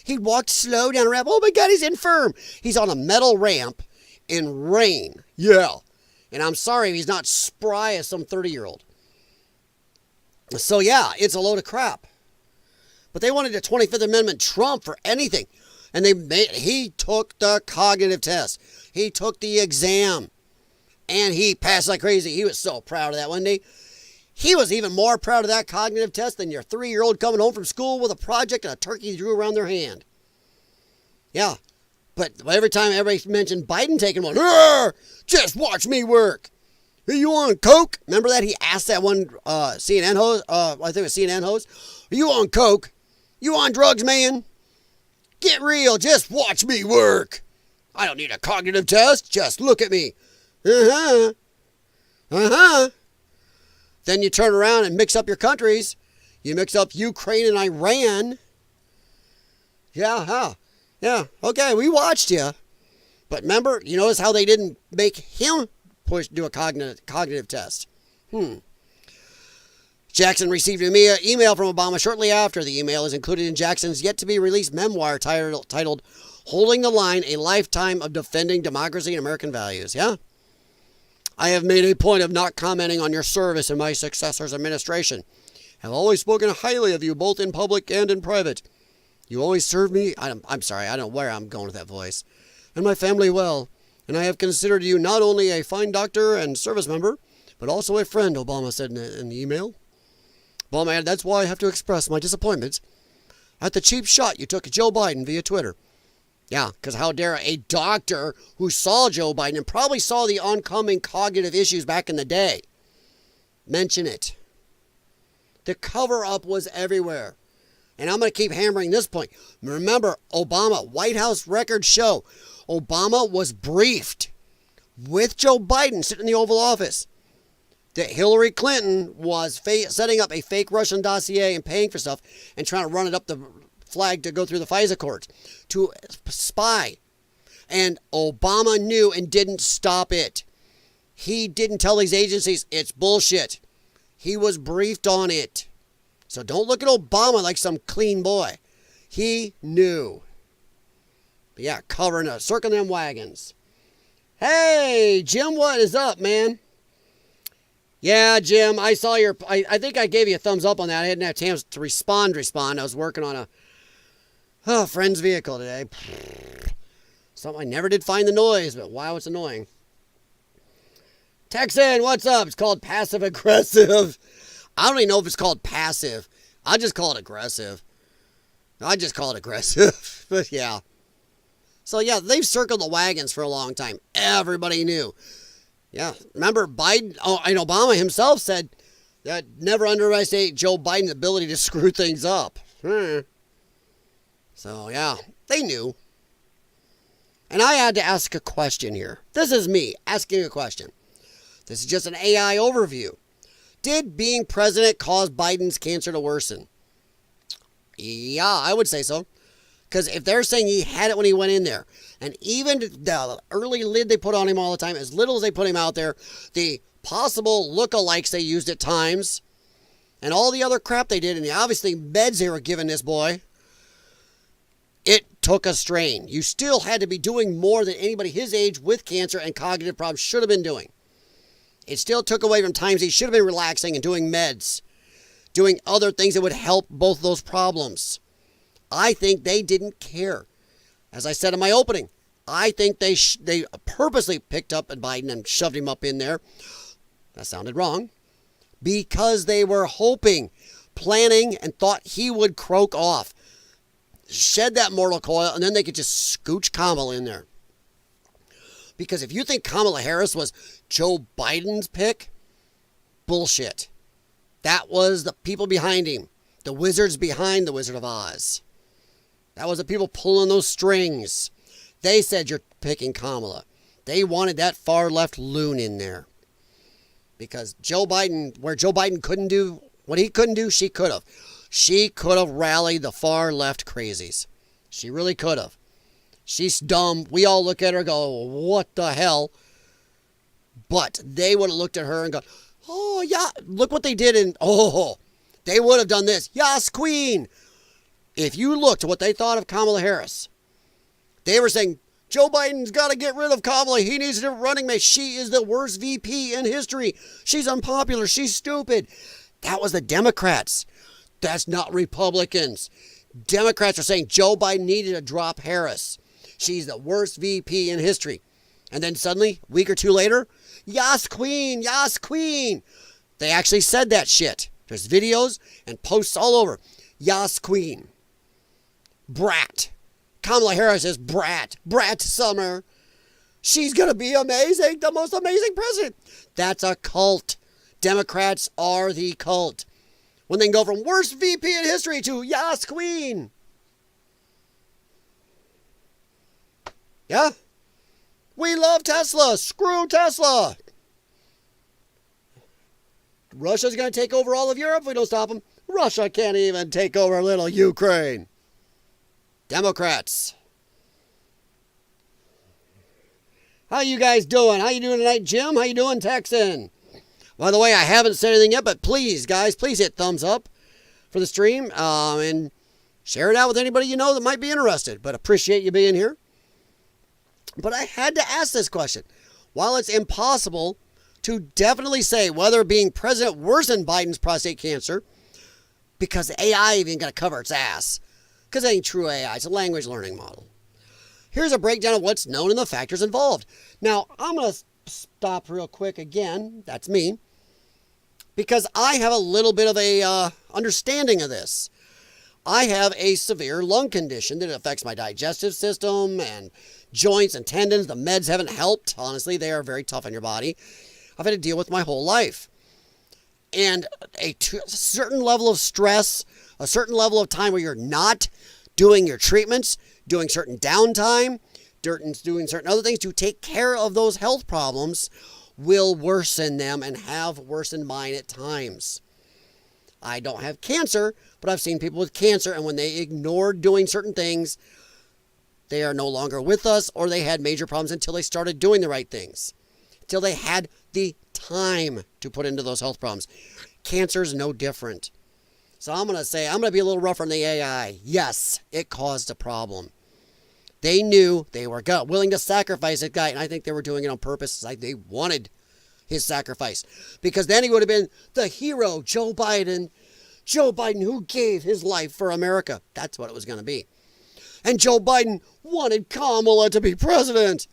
He walked slow down a ramp. Oh my God, he's infirm. He's on a metal ramp in rain. Yeah. And I'm sorry if he's not spry as some 30-year-old. So yeah, it's a load of crap. But they wanted a 25th Amendment Trump for anything. And he took the cognitive test. He took the exam. And he passed like crazy. He was so proud of that one day. He was even more proud of that cognitive test than your 3-year-old coming home from school with a project and a turkey drew around their hand. Yeah. But every time everybody mentioned Biden taking one, just watch me work. Are you on coke? Remember that? He asked that one CNN host, I think it was CNN host, are you on coke? You on drugs, man? Get real. Just watch me work. I don't need a cognitive test. Just look at me. Uh-huh. Uh-huh. Then you turn around and mix up your countries. You mix up Ukraine and Iran. Yeah, huh? Yeah, okay, we watched you. But remember, you notice how they didn't make him do a cognitive test. Jackson received an email from Obama shortly after. The email is included in Jackson's yet-to-be-released memoir titled Holding the Line, A Lifetime of Defending Democracy and American Values. Yeah? I have made a point of not commenting on your service in my successor's administration. Have always spoken highly of you, both in public and in private. You always served me, I'm sorry, I don't know where I'm going with that voice, and my family well, and I have considered you not only a fine doctor and service member, but also a friend, Obama said in the email. Obama added, that's why I have to express my disappointment at the cheap shot you took at Joe Biden via Twitter. Yeah, because how dare a doctor who saw Joe Biden and probably saw the oncoming cognitive issues back in the day mention it. The cover-up was everywhere. And I'm going to keep hammering this point. Remember, Obama, White House records show, Obama was briefed with Joe Biden sitting in the Oval Office that Hillary Clinton was setting up a fake Russian dossier and paying for stuff and trying to run it up the flag to go through the FISA courts to spy. And Obama knew and didn't stop it. He didn't tell these agencies it's bullshit. He was briefed on it. So don't look at Obama like some clean boy. He knew. But yeah, circling them wagons. Hey, Jim, what is up, man? Yeah, Jim, I saw I think I gave you a thumbs up on that. I hadn't had a chance to respond. I was working on a friend's vehicle today. Something I never did find the noise, but wow, it's annoying. Texan, what's up? It's called passive aggressive. I don't even know if it's called passive. I just call it aggressive. But yeah. So yeah, they've circled the wagons for a long time. Everybody knew. Yeah. Remember Biden, and Obama himself said that never underestimate Joe Biden's ability to screw things up. So yeah, they knew. And I had to ask a question here. This is me asking a question. This is just an AI overview. Did being president cause Biden's cancer to worsen? Yeah, I would say so. Because if they're saying he had it when he went in there, and even the early lid they put on him all the time, as little as they put him out there, the possible lookalikes they used at times, and all the other crap they did, and the obviously meds they were giving this boy, it took a strain. You still had to be doing more than anybody his age with cancer and cognitive problems should have been doing. It still took away from times he should have been relaxing and doing meds, doing other things that would help both those problems. I think they didn't care. As I said in my opening, I think they purposely picked up at Biden and shoved him up in there. That sounded wrong. Because they were hoping, planning, and thought he would croak off. Shed that mortal coil, and then they could just scooch Kamala in there. Because if you think Kamala Harris was Joe Biden's pick, bullshit. That was the people behind him. The wizards behind the Wizard of Oz. That was the people pulling those strings. They said you're picking Kamala. They wanted that far left loon in there. Because Joe Biden, where Joe Biden couldn't do what he couldn't do, she could have. She could have rallied the far left crazies. She really could have. She's dumb. We all look at her and go, what the hell? But they would have looked at her and gone, oh, yeah, look what they did. They would have done this. Yes, queen. If you looked at what they thought of Kamala Harris, they were saying, Joe Biden's got to get rid of Kamala. He needs a different running mate. She is the worst VP in history. She's unpopular. She's stupid. That was the Democrats. That's not Republicans. Democrats are saying Joe Biden needed to drop Harris. She's the worst VP in history. And then suddenly, a week or two later, yas queen, yas queen. They actually said that shit. There's videos and posts all over. Yas queen. Brat. Kamala Harris is brat. Brat summer. She's going to be amazing. The most amazing president. That's a cult. Democrats are the cult. When they can go from worst VP in history to yas queen. Yeah? We love Tesla. Screw Tesla. Russia's going to take over all of Europe if we don't stop them. Russia can't even take over little Ukraine. Democrats. How you guys doing? How you doing tonight, Jim? How you doing, Texan? By the way, I haven't said anything yet, but please, guys, please hit thumbs up for the stream and share it out with anybody you know that might be interested. But appreciate you being here. But I had to ask this question. While it's impossible to definitely say whether being president worsened Biden's prostate cancer, because the AI even got to cover its ass, because it ain't true AI, it's a language learning model. Here's a breakdown of what's known and the factors involved. Now, I'm going to stop real quick again. That's me. Because I have a little bit of a understanding of this. I have a severe lung condition that affects my digestive system and joints and tendons. The meds haven't helped. Honestly, they are very tough on your body. I've had to deal with my whole life. And a certain level of stress, a certain level of time where you're not doing your treatments, doing certain downtime, doing certain other things to take care of those health problems will worsen them and have worsened mine at times. I don't have cancer, but I've seen people with cancer, and when they ignored doing certain things, they are no longer with us, or they had major problems until they started doing the right things, until they had the time to put into those health problems. Cancer is no different. So I'm going to be a little rougher on the AI. Yes, it caused a problem. They knew they were willing to sacrifice a guy, and I think they were doing it on purpose. Like they wanted his sacrifice, because then he would have been the hero, Joe Biden. Joe Biden, who gave his life for America. That's what it was going to be. And Joe Biden wanted Kamala to be president.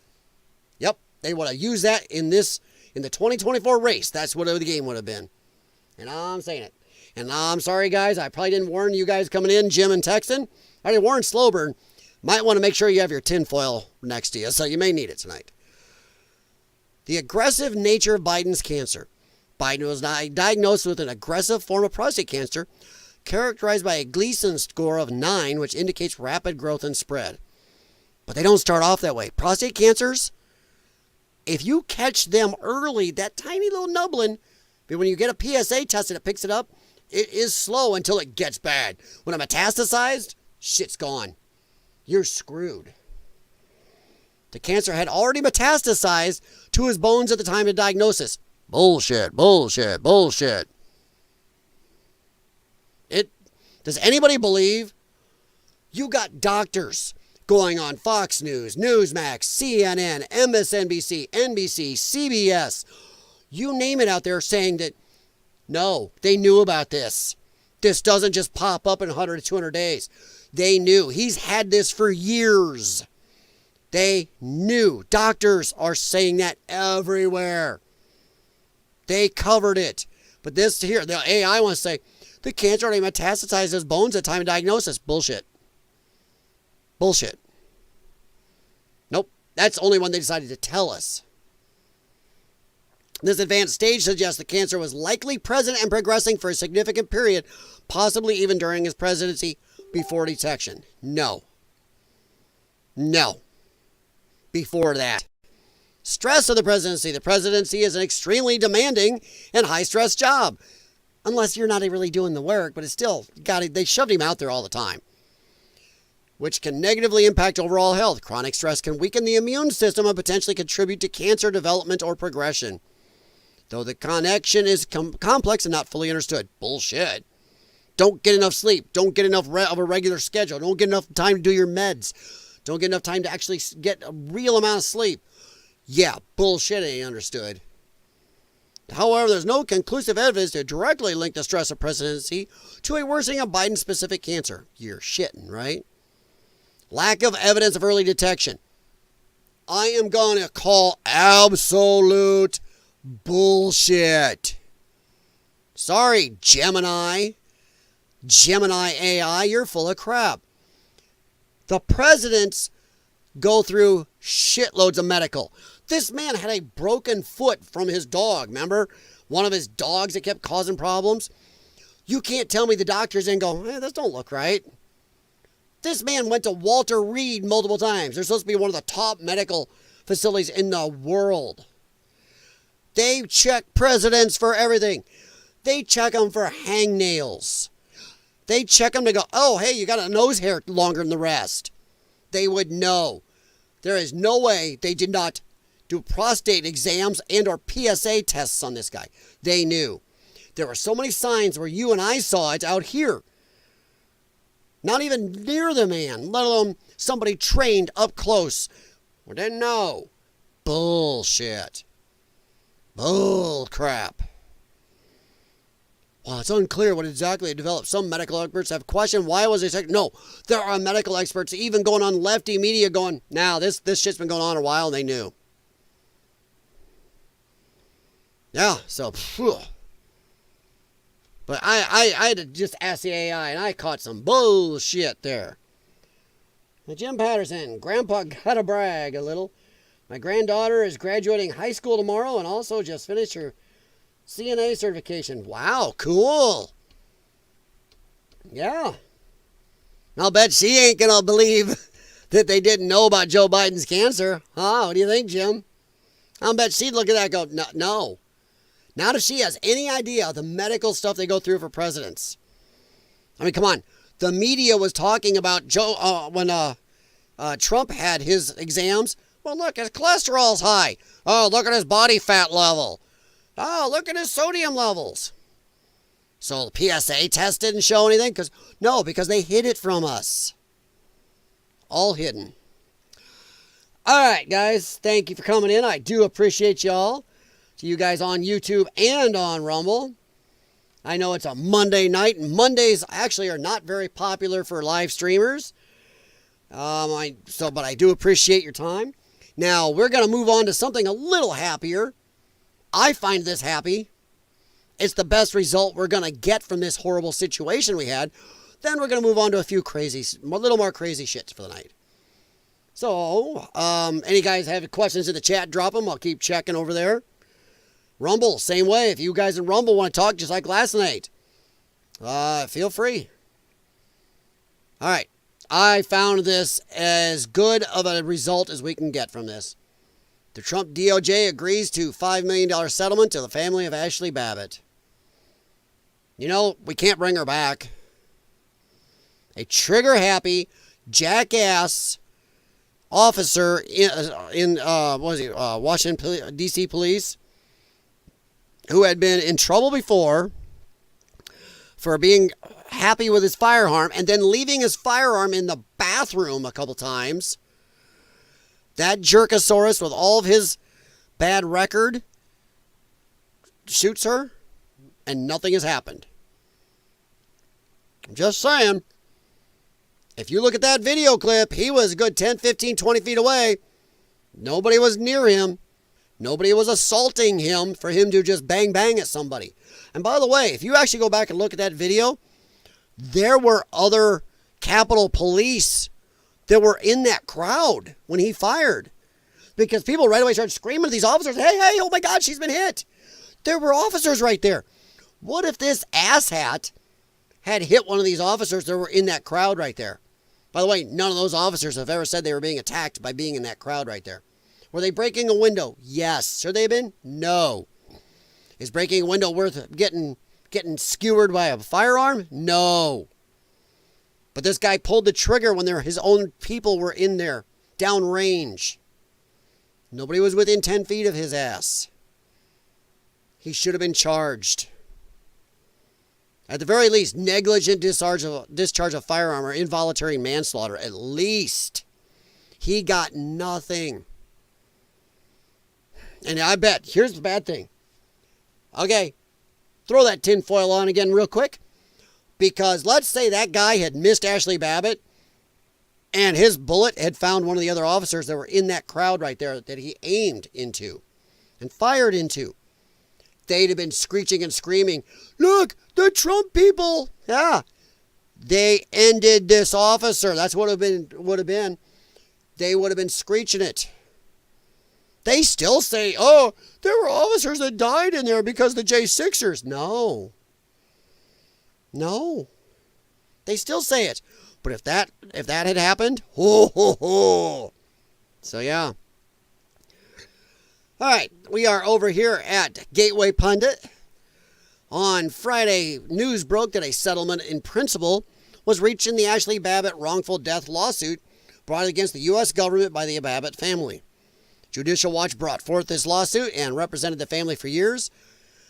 Yep, they would have used that in the 2024 race. That's what the game would have been. And I'm saying it. And I'm sorry, guys. I probably didn't warn you guys coming in, Jim and Texan. I didn't warn Slowburn. Might want to make sure you have your tinfoil next to you, so you may need it tonight. The aggressive nature of Biden's cancer. Biden was diagnosed with an aggressive form of prostate cancer, characterized by a Gleason score of 9, which indicates rapid growth and spread. But they don't start off that way. Prostate cancers, if you catch them early, that tiny little nubbin, but when you get a PSA test and it picks it up, it is slow until it gets bad. When it metastasized, shit's gone. You're screwed. The cancer had already metastasized to his bones at the time of diagnosis. Bullshit, bullshit, bullshit. Does anybody believe you got doctors going on Fox News, Newsmax, CNN, MSNBC, NBC, CBS, you name it out there saying that, no, they knew about this. This doesn't just pop up in 100 to 200 days. They knew. He's had this for years. They knew. Doctors are saying that everywhere. They covered it. But this here, the AI wants to say, the cancer already metastasized his bones at the time of diagnosis. Bullshit. Bullshit. Nope. That's the only one they decided to tell us. This advanced stage suggests the cancer was likely present and progressing for a significant period, possibly even during his presidency before detection. No. No. Before that. Stress of the presidency. The presidency is an extremely demanding and high-stress job. Unless you're not really doing the work, but it's still, they shoved him out there all the time. Which can negatively impact overall health. Chronic stress can weaken the immune system and potentially contribute to cancer development or progression. Though the connection is complex and not fully understood. Bullshit. Don't get enough sleep. Don't get enough of a regular schedule. Don't get enough time to do your meds. Don't get enough time to actually get a real amount of sleep. Yeah, bullshit ain't understood. However, there's no conclusive evidence to directly link the stress of presidency to a worsening of Biden's specific cancer. You're shitting, right? Lack of evidence of early detection. I am going to call absolute bullshit. Sorry, Gemini AI, you're full of crap. The presidents go through shitloads of medical. This man had a broken foot from his dog, remember? One of his dogs that kept causing problems. You can't tell me the doctors didn't go, this don't look right. This man went to Walter Reed multiple times. They're supposed to be one of the top medical facilities in the world. They check presidents for everything. They check them for hangnails. They check them to go, oh, hey, you got a nose hair longer than the rest. They would know. There is no way they did not do prostate exams and or PSA tests on this guy. They knew. There were so many signs where you and I saw it out here. Not even near the man, let alone somebody trained up close. We didn't know. Bullshit. Bull crap. Well, it's unclear what exactly it developed. Some medical experts have questioned why was it. No, there are medical experts even going on lefty media going, now this shit's been going on a while and they knew. Yeah, so, phew. But I had to just ask the AI and I caught some bullshit there. Now, Jim Patterson, Grandpa gotta brag a little. My granddaughter is graduating high school tomorrow and also just finished her CNA certification. Wow, cool. Yeah. I'll bet she ain't going to believe that they didn't know about Joe Biden's cancer. Huh? What do you think, Jim? I'll bet she'd look at that and go, no. Not if she has any idea of the medical stuff they go through for presidents. I mean, come on. The media was talking about Joe when Trump had his exams. Well, look, his cholesterol's high. Oh, look at his body fat level. Oh, look at his sodium levels. So the PSA test didn't show anything? Because they hid it from us. All hidden. All right, guys. Thank you for coming in. I do appreciate y'all. To you guys on YouTube and on Rumble. I know it's a Monday night, and Mondays actually are not very popular for live streamers. But I do appreciate your time. Now, we're going to move on to something a little happier. I find this happy. It's the best result we're going to get from this horrible situation we had. Then we're going to move on to a little more crazy shits for the night. So, any guys have questions in the chat, drop them. I'll keep checking over there. Rumble, same way. If you guys in Rumble want to talk just like last night, feel free. All right. I found this as good of a result as we can get from this. The Trump DOJ agrees to $5 million settlement to the family of Ashli Babbit. You know, we can't bring her back. A trigger-happy, jackass officer in Washington, D.C. police who had been in trouble before for being happy with his firearm and then leaving his firearm in the bathroom a couple times. That jerkosaurus with all of his bad record shoots her and nothing has happened. I'm just saying. If you look at that video clip, he was a good 10, 15, 20 feet away. Nobody was near him. Nobody was assaulting him for him to just bang bang at somebody. And by the way, if you actually go back and look at that video, there were other Capitol Police that were in that crowd when he fired. Because people right away started screaming at these officers, hey, oh my God, she's been hit. There were officers right there. What if this asshat had hit one of these officers that were in that crowd right there? By the way, none of those officers have ever said they were being attacked by being in that crowd right there. Were they breaking a window? Yes. Should they have been? No. Is breaking a window worth getting skewered by a firearm? No. But this guy pulled the trigger when his own people were in there, downrange. Nobody was within 10 feet of his ass. He should have been charged. At the very least, negligent discharge of firearm or involuntary manslaughter. At least. He got nothing. And I bet, here's the bad thing. Okay, throw that tinfoil on again real quick. Because let's say that guy had missed Ashli Babbit and his bullet had found one of the other officers that were in that crowd right there that he aimed into and fired into. They'd have been screeching and screaming, look, the Trump people. Yeah, they ended this officer. That's what would have been. They would have been screeching it. They still say, oh, there were officers that died in there because the J6ers. No. They still say it. But if that had happened, ho, ho, ho. So, yeah. All right, we are over here at Gateway Pundit. On Friday, news broke that a settlement in principle was reached in the Ashli Babbit wrongful death lawsuit brought against the U.S. government by the Babbit family. Judicial Watch brought forth this lawsuit and represented the family for years.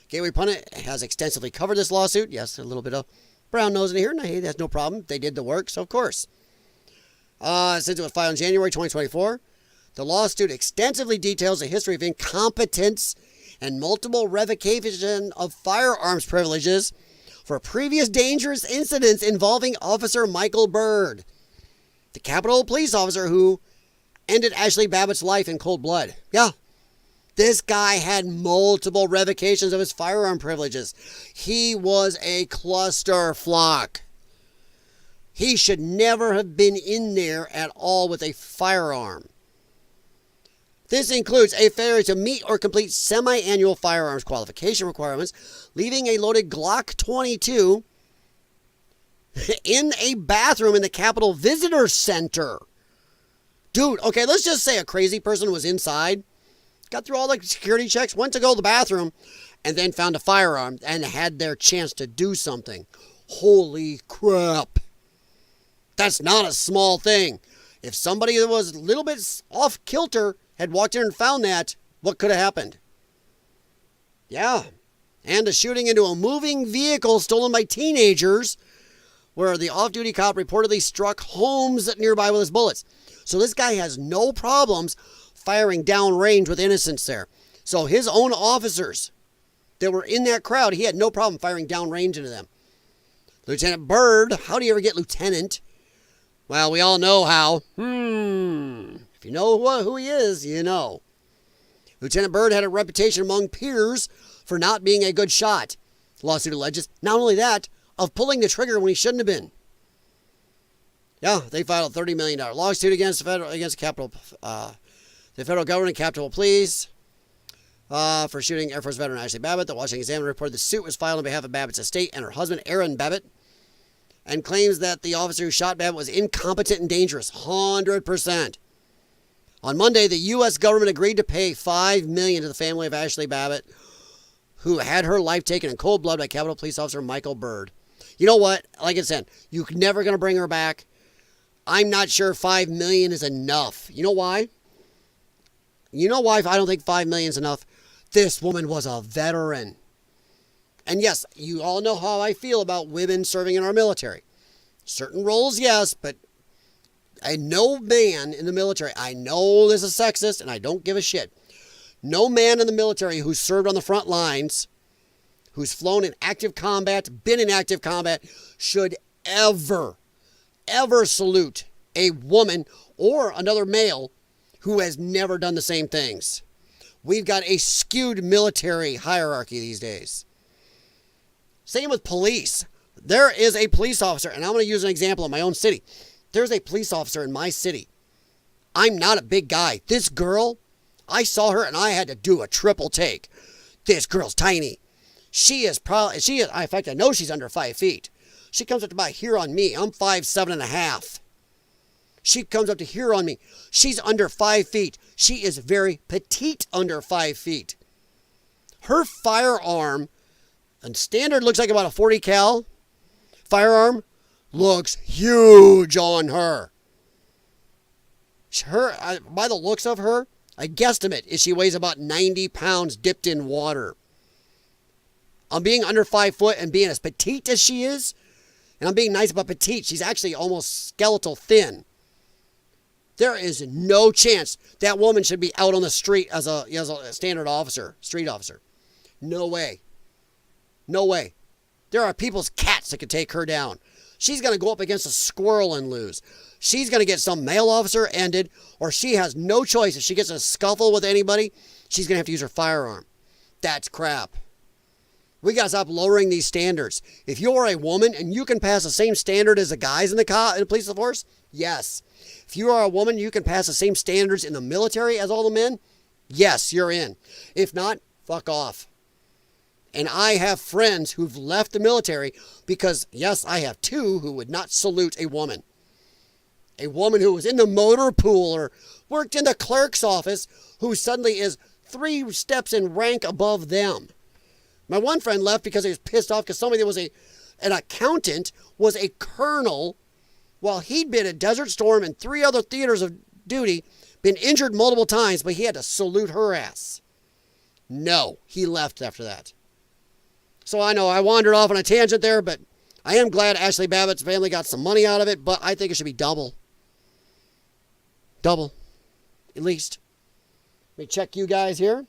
Gateway Pundit has extensively covered this lawsuit. Yes, a little bit of brown nose in here. No, hey, that's no problem. They did the work, so of course. Since it was filed in January 2024, the lawsuit extensively details the history of incompetence and multiple revocation of firearms privileges for previous dangerous incidents involving Officer Michael Byrd, the Capitol police officer who ended Ashli Babbitt's life in cold blood. Yeah, this guy had multiple revocations of his firearm privileges. He was a clusterfuck. He should never have been in there at all with a firearm. This includes a failure to meet or complete semi-annual firearms qualification requirements, leaving a loaded Glock 22 in a bathroom in the Capitol Visitor Center. Dude, okay, let's just say a crazy person was inside, got through all the security checks, went to go to the bathroom, and then found a firearm and had their chance to do something. Holy crap. That's not a small thing. If somebody that was a little bit off kilter had walked in and found that, what could have happened? Yeah. And a shooting into a moving vehicle stolen by teenagers, where the off-duty cop reportedly struck homes nearby with his bullets. So this guy has no problems firing downrange with innocents there. So his own officers that were in that crowd, he had no problem firing downrange into them. Lieutenant Byrd, how do you ever get lieutenant? Well, we all know how. If you know who he is, you know. Lieutenant Byrd had a reputation among peers for not being a good shot. Lawsuit alleges, not only that, of pulling the trigger when he shouldn't have been. Yeah, they filed a $30 million lawsuit against the federal government, Capitol Police, for shooting Air Force veteran Ashli Babbit. The Washington Examiner reported the suit was filed on behalf of Babbitt's estate and her husband, Aaron Babbit, and claims that the officer who shot Babbit was incompetent and dangerous, 100%. On Monday, the U.S. government agreed to pay $5 million to the family of Ashli Babbit, who had her life taken in cold blood by Capitol Police Officer Michael Byrd. You know what? Like I said, you're never going to bring her back. I'm not sure $5 million is enough. You know why? You know why I don't think $5 million is enough? This woman was a veteran. And yes, you all know how I feel about women serving in our military. Certain roles, yes, but no man in the military, I know this is sexist and I don't give a shit. No man in the military who's served on the front lines, who's flown in active combat, been in active combat, should ever salute a woman or another male who has never done the same things. We've got a skewed military hierarchy these days. Same with police. There is a police officer, and I'm going to use an example in my own city. There's a police officer in my city. I'm not a big guy. This girl, I saw her and I had to do a triple take. This girl's tiny. In fact, I know she's under 5 feet. She comes up to about here on me. I'm 5'7.5". She comes up to here on me. She's under 5 feet. She is very petite under 5 feet. Her firearm, and standard looks like about a 40 cal firearm, looks huge on her. By the looks of her, I guesstimate is she weighs about 90 pounds dipped in water. I'm being under 5 foot and being as petite as she is, and I'm being nice about petite. She's actually almost skeletal thin. There is no chance that woman should be out on the street as a standard officer, street officer. No way. No way. There are people's cats that could take her down. She's going to go up against a squirrel and lose. She's going to get some male officer ended, or she has no choice. If she gets in a scuffle with anybody, she's going to have to use her firearm. That's crap. We got to stop lowering these standards. If you're a woman and you can pass the same standard as the guys in the police force, yes. If you are a woman, you can pass the same standards in the military as all the men, yes, you're in. If not, fuck off. And I have friends who've left the military because, yes, I have two who would not salute a woman. A woman who was in the motor pool or worked in the clerk's office who suddenly is 3 steps in rank above them. My one friend left because he was pissed off because somebody that was an accountant was a colonel while he'd been at Desert Storm and 3 other theaters of duty been injured multiple times, but he had to salute her ass. No, he left after that. So I know I wandered off on a tangent there, but I am glad Ashli Babbitt's family got some money out of it, but I think it should be double. Double, at least. Let me check you guys here.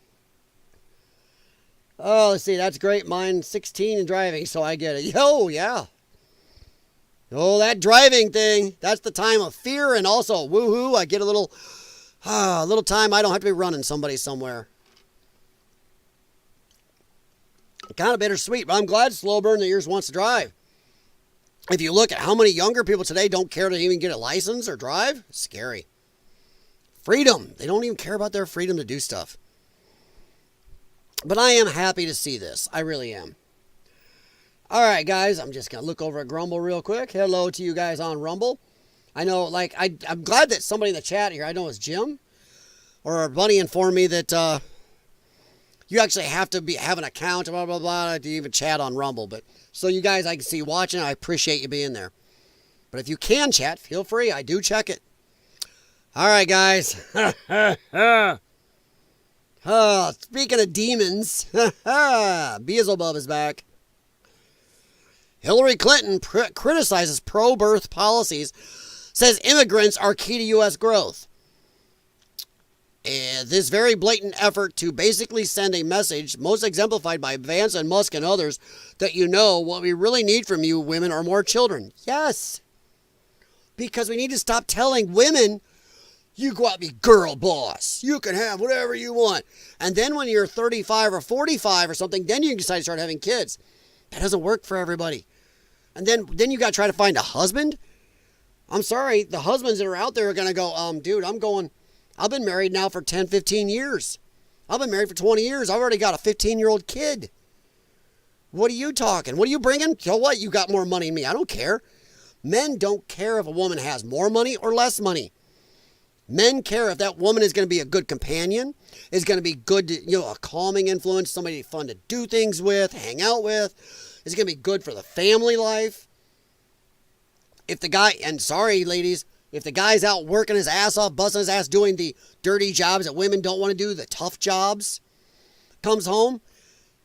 Oh, let's see, that's great. Mine's 16 and driving, so I get it. Yo, yeah. Oh, that driving thing, that's the time of fear, and also, woohoo, I get a little time I don't have to be running somebody somewhere. Kind of bittersweet, but I'm glad Slow Burn the Ears wants to drive. If you look at how many younger people today don't care to even get a license or drive, it's scary. Freedom. They don't even care about their freedom to do stuff. But I am happy to see this. I really am. All right, guys. I'm just going to look over at Grumble real quick. Hello to you guys on Rumble. I know, like, I'm glad that somebody in the chat here, I know it's Jim, or Bunny informed me that you actually have to have an account, blah, blah, blah, to even chat on Rumble. But so you guys I can see watching, I appreciate you being there. But if you can chat, feel free. I do check it. All right, guys. Speaking of demons, Beelzebub is back. Hillary Clinton criticizes pro-birth policies, says immigrants are key to U.S. growth. And this very blatant effort to basically send a message, most exemplified by Vance and Musk and others, that you know what we really need from you women are more children. Yes. Because we need to stop telling women, you go out and be girl boss. You can have whatever you want. And then when you're 35 or 45 or something, then you can decide to start having kids. That doesn't work for everybody. And then you got to try to find a husband. I'm sorry, the husbands that are out there are going to go, dude, I've been married now for 10, 15 years. I've been married for 20 years. I've already got a 15-year-old kid. What are you talking? What are you bringing? So what? You got more money than me. I don't care. Men don't care if a woman has more money or less money. Men care if that woman is going to be a good companion, is going to be good, a calming influence, somebody fun to do things with, hang out with, is going to be good for the family life. If the guy, and sorry ladies, if the guy's out working his ass off, busting his ass, doing the dirty jobs that women don't want to do, the tough jobs, comes home,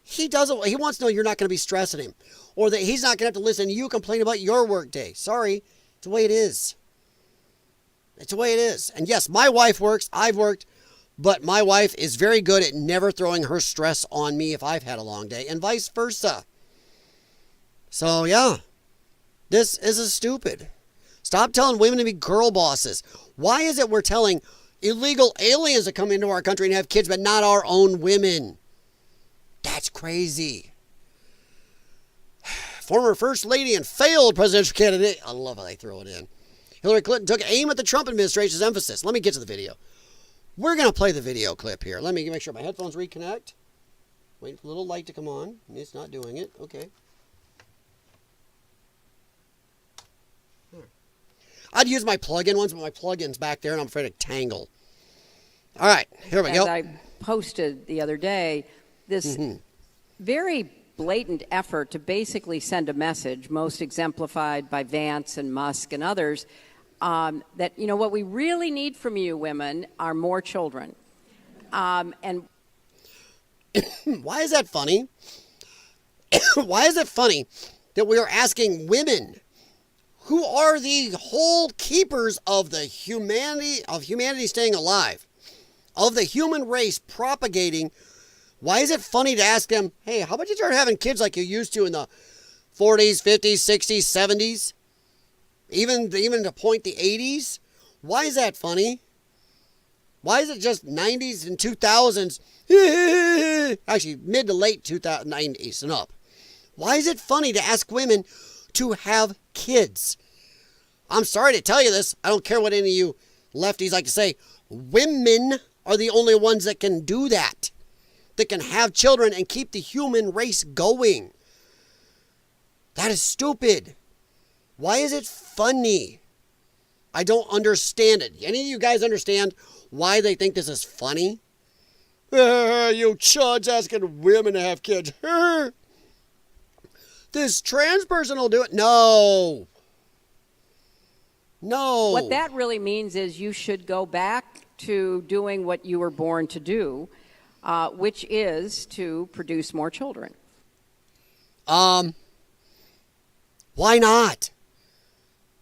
he wants to know you're not going to be stressing him, or that he's not going to have to listen to you complain about your work day. Sorry, it's the way it is. It's the way it is. And yes, my wife works, I've worked, but my wife is very good at never throwing her stress on me if I've had a long day, and vice versa. So yeah, this is stupid. Stop telling women to be girl bosses. Why is it we're telling illegal aliens to come into our country and have kids, but not our own women? That's crazy. Former First Lady and failed presidential candidate. I love how they throw it in. Hillary Clinton took aim at the Trump administration's emphasis. Let me get to the video. We're going to play the video clip here. Let me make sure my headphones reconnect. Wait for a little light to come on. It's not doing it. Okay. I'd use my plug-in ones, but my plug-in's back there, and I'm afraid to tangle. All right, here we go. As I posted the other day, this very blatant effort to basically send a message, most exemplified by Vance and Musk and others, that, what we really need from you women are more children. And why is that funny? Why is it funny that we are asking women who are the whole keepers of the humanity staying alive, of the human race propagating? Why is it funny to ask them, hey, how about you start having kids like you used to in the 40s, 50s, 60s, 70s? Even to point the 80s? Why is that funny? Why is it just 90s and 2000s? Actually, mid to late 90s and up. Why is it funny to ask women to have kids? I'm sorry to tell you this. I don't care what any of you lefties like to say. Women are the only ones that can do that. That can have children and keep the human race going. That is stupid. Why is it funny? I don't understand it. Any of you guys understand why they think this is funny? You chuds asking women to have kids. This trans person will do it. No. what that really means is you should go back to doing what you were born to do, which is to produce more children. Why not?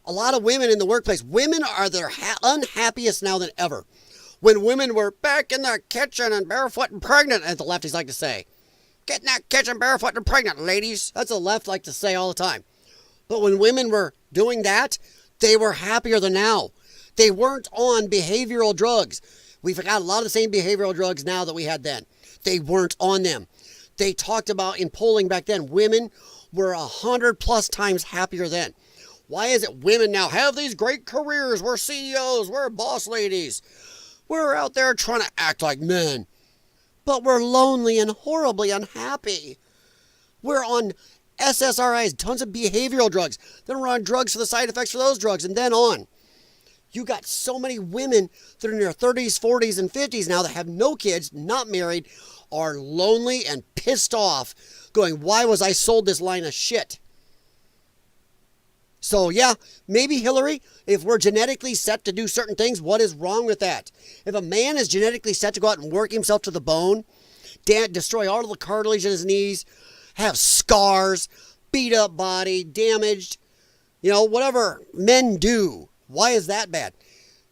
A lot of women in the workplace, women are their unhappiest now than ever. When women were back in the kitchen and barefoot and pregnant, as the lefties like to say. Get in that kitchen barefoot and pregnant, ladies. That's what the left like to say all the time. But when women were doing that, they were happier than now. They weren't on behavioral drugs. We've got a lot of the same behavioral drugs now that we had then. They weren't on them. They talked about in polling back then, women were 100+ times happier then. Why is it women now have these great careers? We're CEOs, we're boss ladies. We're out there trying to act like men. But we're lonely and horribly unhappy. We're on SSRIs, tons of behavioral drugs. Then we're on drugs for the side effects for those drugs, and then on. You got so many women that are in their 30s, 40s, and 50s now that have no kids, not married, are lonely and pissed off, going, why was I sold this line of shit? So yeah, maybe Hillary, if we're genetically set to do certain things, what is wrong with that? If a man is genetically set to go out and work himself to the bone, destroy all of the cartilage in his knees, have scars, beat up body, damaged, whatever men do, why is that bad?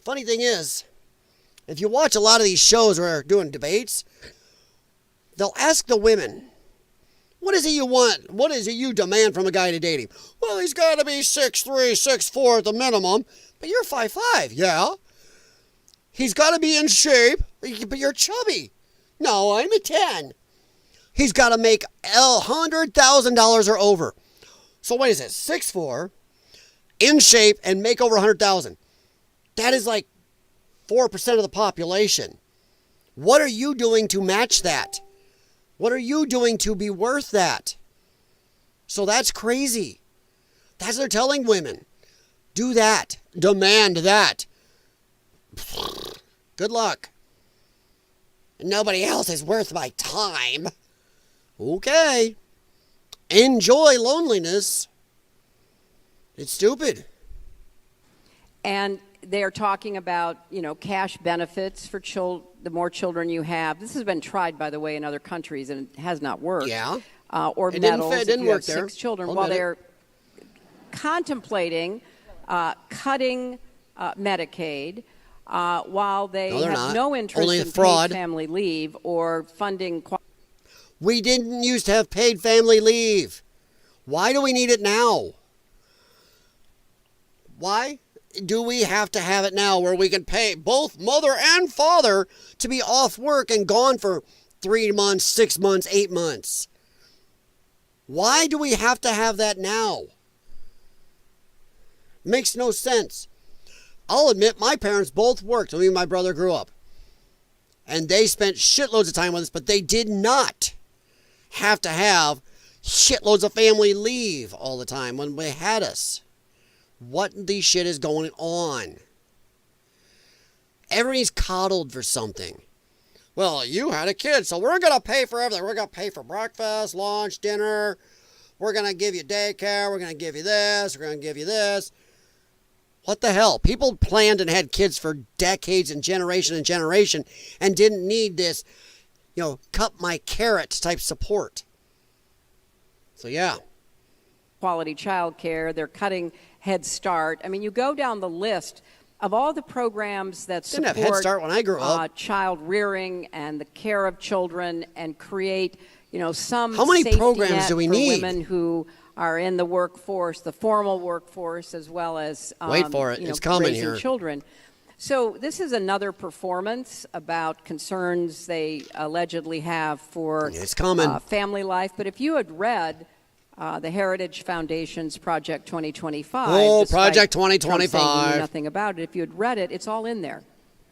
Funny thing is, if you watch a lot of these shows where they're doing debates, they'll ask the women, what is it you want? What is it you demand from a guy to date him? Well, he's got to be 6'3", 6'4" at the minimum. But you're 5'5", yeah. He's got to be in shape, but you're chubby. No, I'm a 10. He's got to make $100,000 or over. So what is it? 6'4", in shape, and make over $100,000. That is like 4% of the population. What are you doing to match that? What are you doing to be worth that? So that's crazy. That's what they're telling women. Do that. Demand that. Good luck. Nobody else is worth my time. Okay. Enjoy loneliness. It's stupid. And they're talking about, cash benefits for the more children you have. This has been tried, by the way, in other countries, and it has not worked. Yeah. Or it medals didn't if you work have there. 6 children. While they're contemplating cutting Medicaid, while they have no interest in paid family leave or funding. We didn't used to have paid family leave. Why do we need it now? Why do we have to have it now where we can pay both mother and father to be off work and gone for 3 months, 6 months, 8 months? Why do we have to have that now? Makes no sense. I'll admit my parents both worked when me and my brother grew up. And they spent shitloads of time with us, but they did not have to have shitloads of family leave all the time when they had us. What the shit is going on? Everybody's coddled for something. Well, you had a kid, so we're going to pay for everything. We're going to pay for breakfast, lunch, dinner. We're going to give you daycare. We're going to give you this. We're going to give you this. What the hell? People planned and had kids for decades and generation and didn't need this, cut my carrot type support. So, yeah. Quality child care. They're cutting Head Start. I mean, you go down the list of all the programs that support Head Start when I grew up. Child rearing and the care of children and create, some How many safety programs net do we for need? Women who are in the workforce, the formal workforce, as well as wait for it. It's coming raising here. children. So this is another performance about concerns they allegedly have for it's coming. Family life. But if you had read the Heritage Foundation's Project 2025. Oh, Project Trump 2025. saying you knew nothing about it. If you had read it, it's all in there.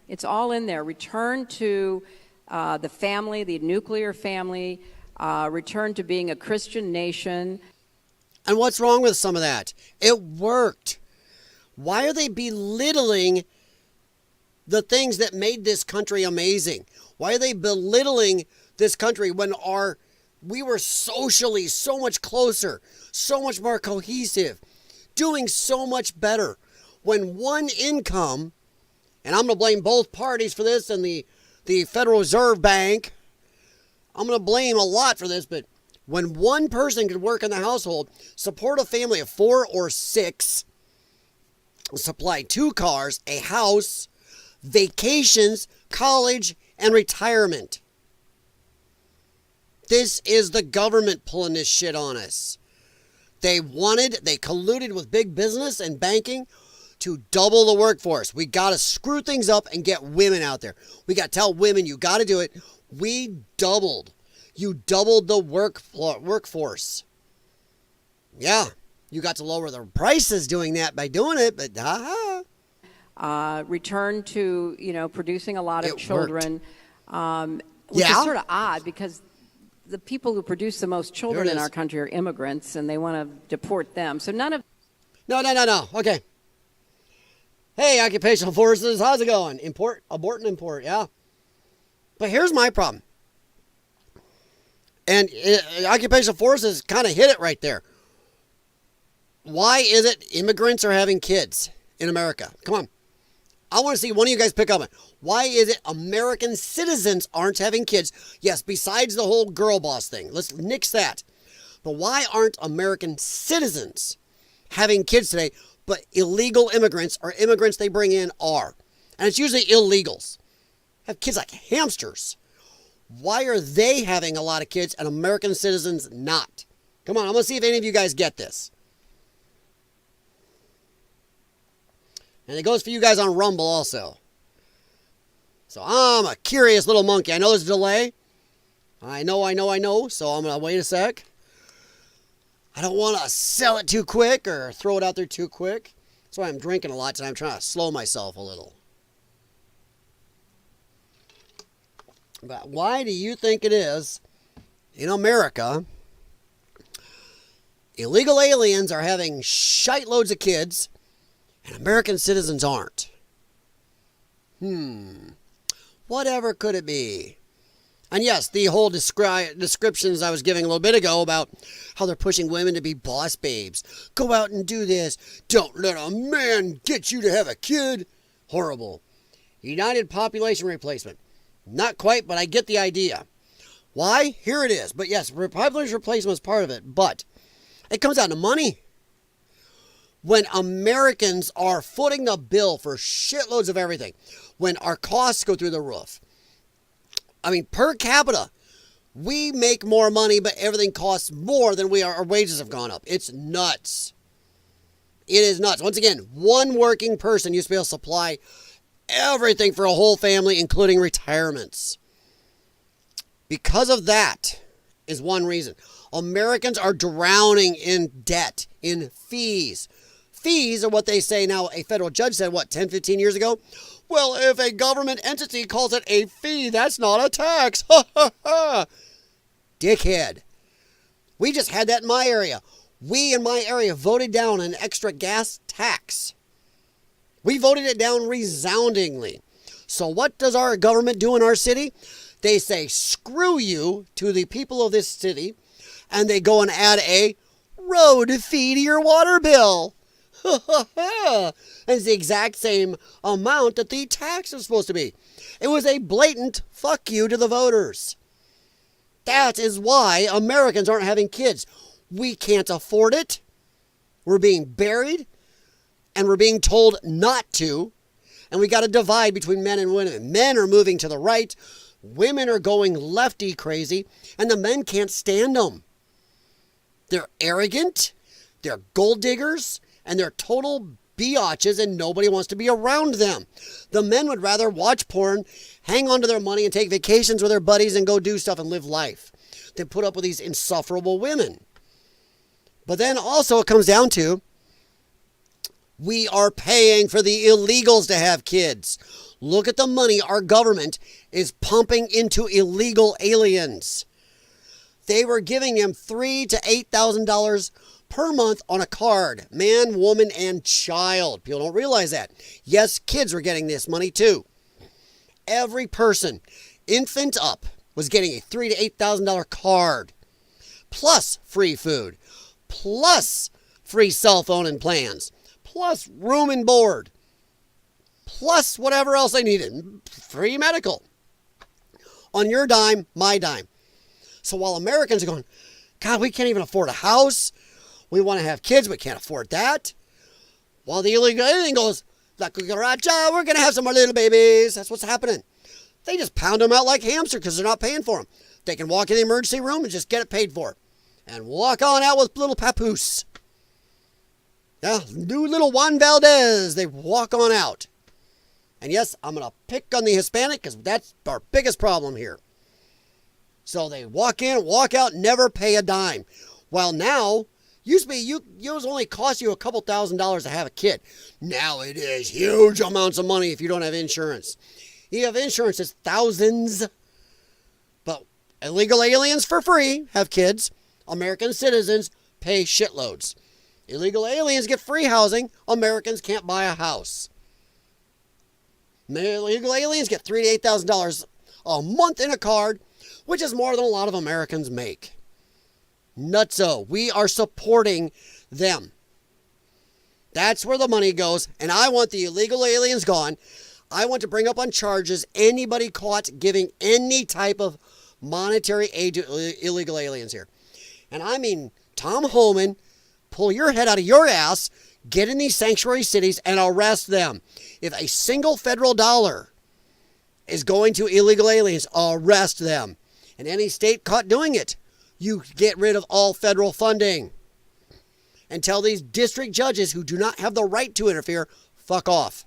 It's all in there. Return to the family, the nuclear family. Return to being a Christian nation. And what's wrong with some of that? It worked. Why are they belittling the things that made this country amazing? Why are they belittling this country when we were socially so much closer, so much more cohesive, doing so much better? When one income and I'm going to blame both parties for this and the Federal Reserve Bank. I'm going to blame a lot for this, but when one person could work in the household, support a family of 4 or 6, supply 2 cars, a house, vacations, college, and retirement. This is the government pulling this shit on us. They colluded with big business and banking to double the workforce. We got to screw things up and get women out there. We got to tell women, you got to do it. You doubled the workforce. Yeah, you got to lower the prices doing that by doing it, but return to, producing a lot of children, which Yeah. is sort of odd because the people who produce the most children in our country are immigrants, and they want to deport them. So none of... No. Okay. Hey, occupational forces, how's it going? Abort and import, yeah. But here's my problem. And occupational forces kind of hit it right there. Why is it immigrants are having kids in America? Come on. I want to see one of you guys pick up on it. Why is it American citizens aren't having kids? Yes, besides the whole girl boss thing. Let's nix that. But why aren't American citizens having kids today, but illegal immigrants or immigrants they bring in are? And it's usually illegals. Have kids like hamsters. Why are they having a lot of kids and American citizens not? Come on, I'm going to see if any of you guys get this. And it goes for you guys on Rumble also. So I'm a curious little monkey. I know there's a delay. I know. So I'm going to wait a sec. I don't want to sell it too quick or throw it out there too quick. That's why I'm drinking a lot today. I'm trying to slow myself a little. But why do you think it is in America illegal aliens are having shite loads of kids and American citizens aren't? Whatever could it be? And yes, the whole descriptions I was giving a little bit ago about how they're pushing women to be boss babes. Go out and do this. Don't let a man get you to have a kid. Horrible. United population replacement. Not quite, but I get the idea. Why? Here it is. But yes, population replacement is part of it. But it comes down to money. When Americans are footing the bill for shitloads of everything, when our costs go through the roof, I mean, per capita, we make more money, but everything costs more than our wages have gone up. It's nuts. It is nuts. Once again, one working person used to be able to supply everything for a whole family, including retirements. Because of that is one reason. Americans are drowning in debt, in fees. Fees are what they say now. A federal judge said, 10, 15 years ago? Well, if a government entity calls it a fee, that's not a tax. Ha, ha, ha. Dickhead. We just had that in my area. We in my area voted down an extra gas tax. We voted it down resoundingly. So what does our government do in our city? They say, screw you to the people of this city, and they go and add a road fee to your water bill. And it's the exact same amount that the tax is supposed to be. It was a blatant fuck you to the voters. That is why Americans aren't having kids. We can't afford it. We're being buried. And we're being told not to. And we got a divide between men and women. Men are moving to the right. Women are going lefty crazy. And the men can't stand them. They're arrogant. They're gold diggers. And they're total biatches, and nobody wants to be around them. The men would rather watch porn, hang on to their money, and take vacations with their buddies and go do stuff and live life than put up with these insufferable women. But then also it comes down to, we are paying for the illegals to have kids. Look at the money our government is pumping into illegal aliens. They were giving them $3,000 to $8,000 per month on a card. Man, woman, and child. People don't realize that. Yes, kids were getting this money too. Every person, infant up, was getting a $3,000 to $8,000 card. Plus free food. Plus free cell phone and plans. Plus room and board. plus whatever else they needed. Free medical. On your dime, my dime. So while Americans are going, God, we can't even afford a house. We want to have kids. We can't afford that. While the illegal alien goes, La cucaracha, we're going to have some more little babies. That's what's happening. They just pound them out like hamster because they're not paying for them. They can walk in the emergency room and just get it paid for. And walk on out with little papoose. Yeah, new little Juan Valdez. They walk on out. And yes, I'm going to pick on the Hispanic because that's our biggest problem here. So they walk in, walk out, never pay a dime. Well, now, used to be, it was only cost you a couple $1,000s to have a kid. Now it is huge amounts of money if you don't have insurance. You have insurance, it's thousands. But illegal aliens for free have kids. American citizens pay shitloads. Illegal aliens get free housing. Americans can't buy a house. Illegal aliens get $3,000 to $8,000 a month in a card, which is more than a lot of Americans make. Nutso. We are supporting them. That's where the money goes, and I want the illegal aliens gone. I want to bring up on charges anybody caught giving any type of monetary aid to illegal aliens here. And I mean, Tom Homan, pull your head out of your ass, get in these sanctuary cities and arrest them. If a single federal dollar is going to illegal aliens, arrest them. And any state caught doing it, you get rid of all federal funding. And tell these district judges who do not have the right to interfere, fuck off.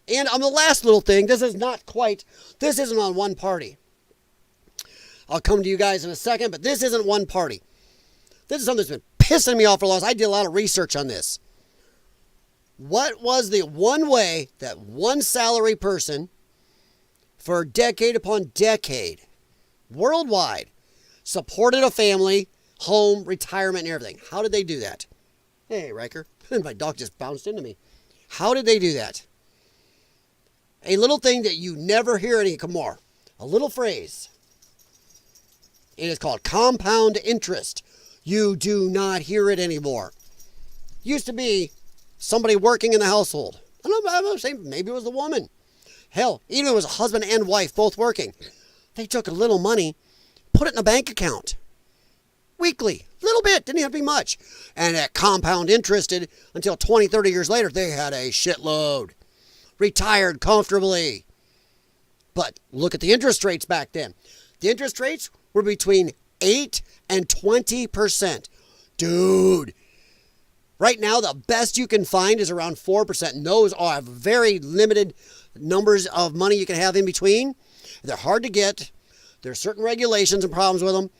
And on the last little thing, this isn't on one party. I'll come to you guys in a second, but this isn't one party. This is something that's been pissing me off for a long time. I did a lot of research on this. What was the one way that one salary person for decade upon decade, worldwide, supported a family, home, retirement, and everything? How did they do that? Hey, Riker. My dog just bounced into me. How did they do that? A little thing that you never hear anymore. A little phrase. It is called compound interest. You do not hear it anymore. Used to be somebody working in the household. I'm saying maybe it was the woman. Hell, even if it was a husband and wife both working. They took a little money, put it in a bank account. Weekly. Little bit. Didn't have to be much. And at compound interested until 20, 30 years later, they had a shitload. Retired comfortably. But look at the interest rates back then. The interest rates were between 8 and 20%. Dude. Right now, the best you can find is around 4%. And those are very limited numbers of money you can have in between. They're hard to get. There's certain regulations and problems with them.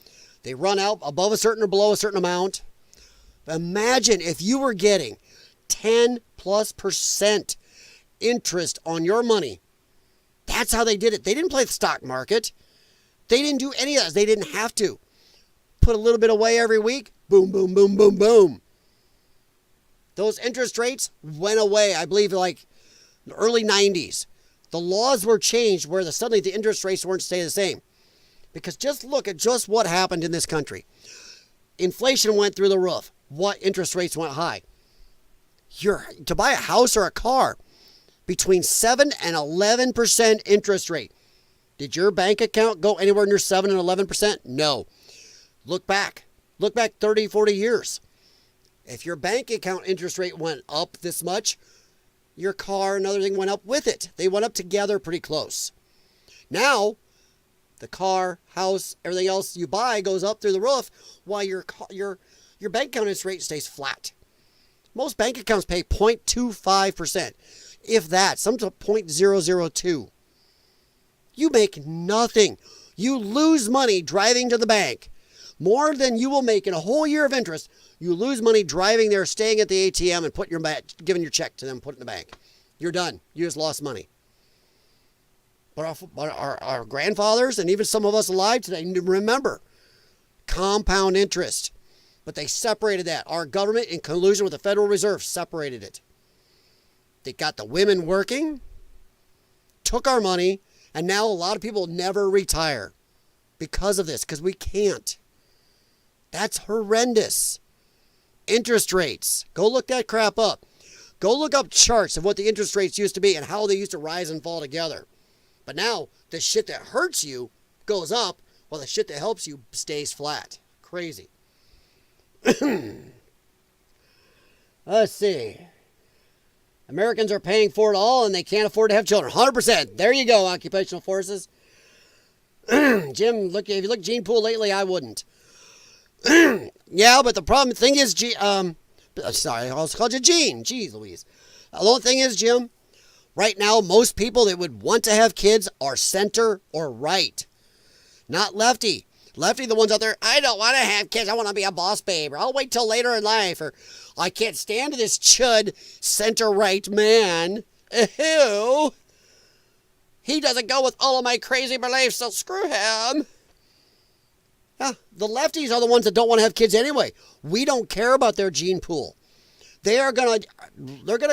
They run out above a certain or below a certain amount. Imagine if you were getting 10+% interest on your money. That's how they did it. They didn't play the stock market. They didn't do any of that. They didn't have to. Put a little bit away every week. Boom, boom, boom, boom, boom. Those interest rates went away, I believe, like the early 90s. The laws were changed where suddenly the interest rates weren't stay the same. Because just look at just what happened in this country. Inflation went through the roof. What interest rates went high? To buy a house or a car, between 7 and 11% interest rate. Did your bank account go anywhere near 7 and 11%? No. Look back. Look back 30, 40 years. If your bank account interest rate went up this much, your car and other thing went up with it. They went up together pretty close. Now, the car, house, everything else you buy goes up through the roof while your bank account interest rate stays flat. Most bank accounts pay 0.25%. If that, some to 0.002. You make nothing. You lose money driving to the bank. More than you will make in a whole year of interest. You lose money driving there, staying at the ATM, and giving your check to them, put it in the bank. You're done. You just lost money. But our grandfathers, and even some of us alive today, remember compound interest. But they separated that. Our government, in collusion with the Federal Reserve, separated it. They got the women working, took our money, and now a lot of people never retire because of this, because we can't. That's horrendous. Interest rates. Go look that crap up. Go look up charts of what the interest rates used to be and how they used to rise and fall together. But now, the shit that hurts you goes up, while the shit that helps you stays flat. Crazy. Let's see. Americans are paying for it all and they can't afford to have children. 100%. There you go, occupational forces. Jim, look, if you look gene pool lately, I wouldn't. Yeah, but the thing is, sorry, I also called you Gene. Jeez Louise. The only thing is, Jim, right now, most people that would want to have kids are center or right. Not lefty. Lefty, the ones out there, I don't want to have kids. I want to be a boss babe. Or I'll wait till later in life. Or I can't stand this chud center-right man. Ew. He doesn't go with all of my crazy beliefs, so screw him. Yeah, the lefties are the ones that don't want to have kids anyway. We don't care about their gene pool. They're gonna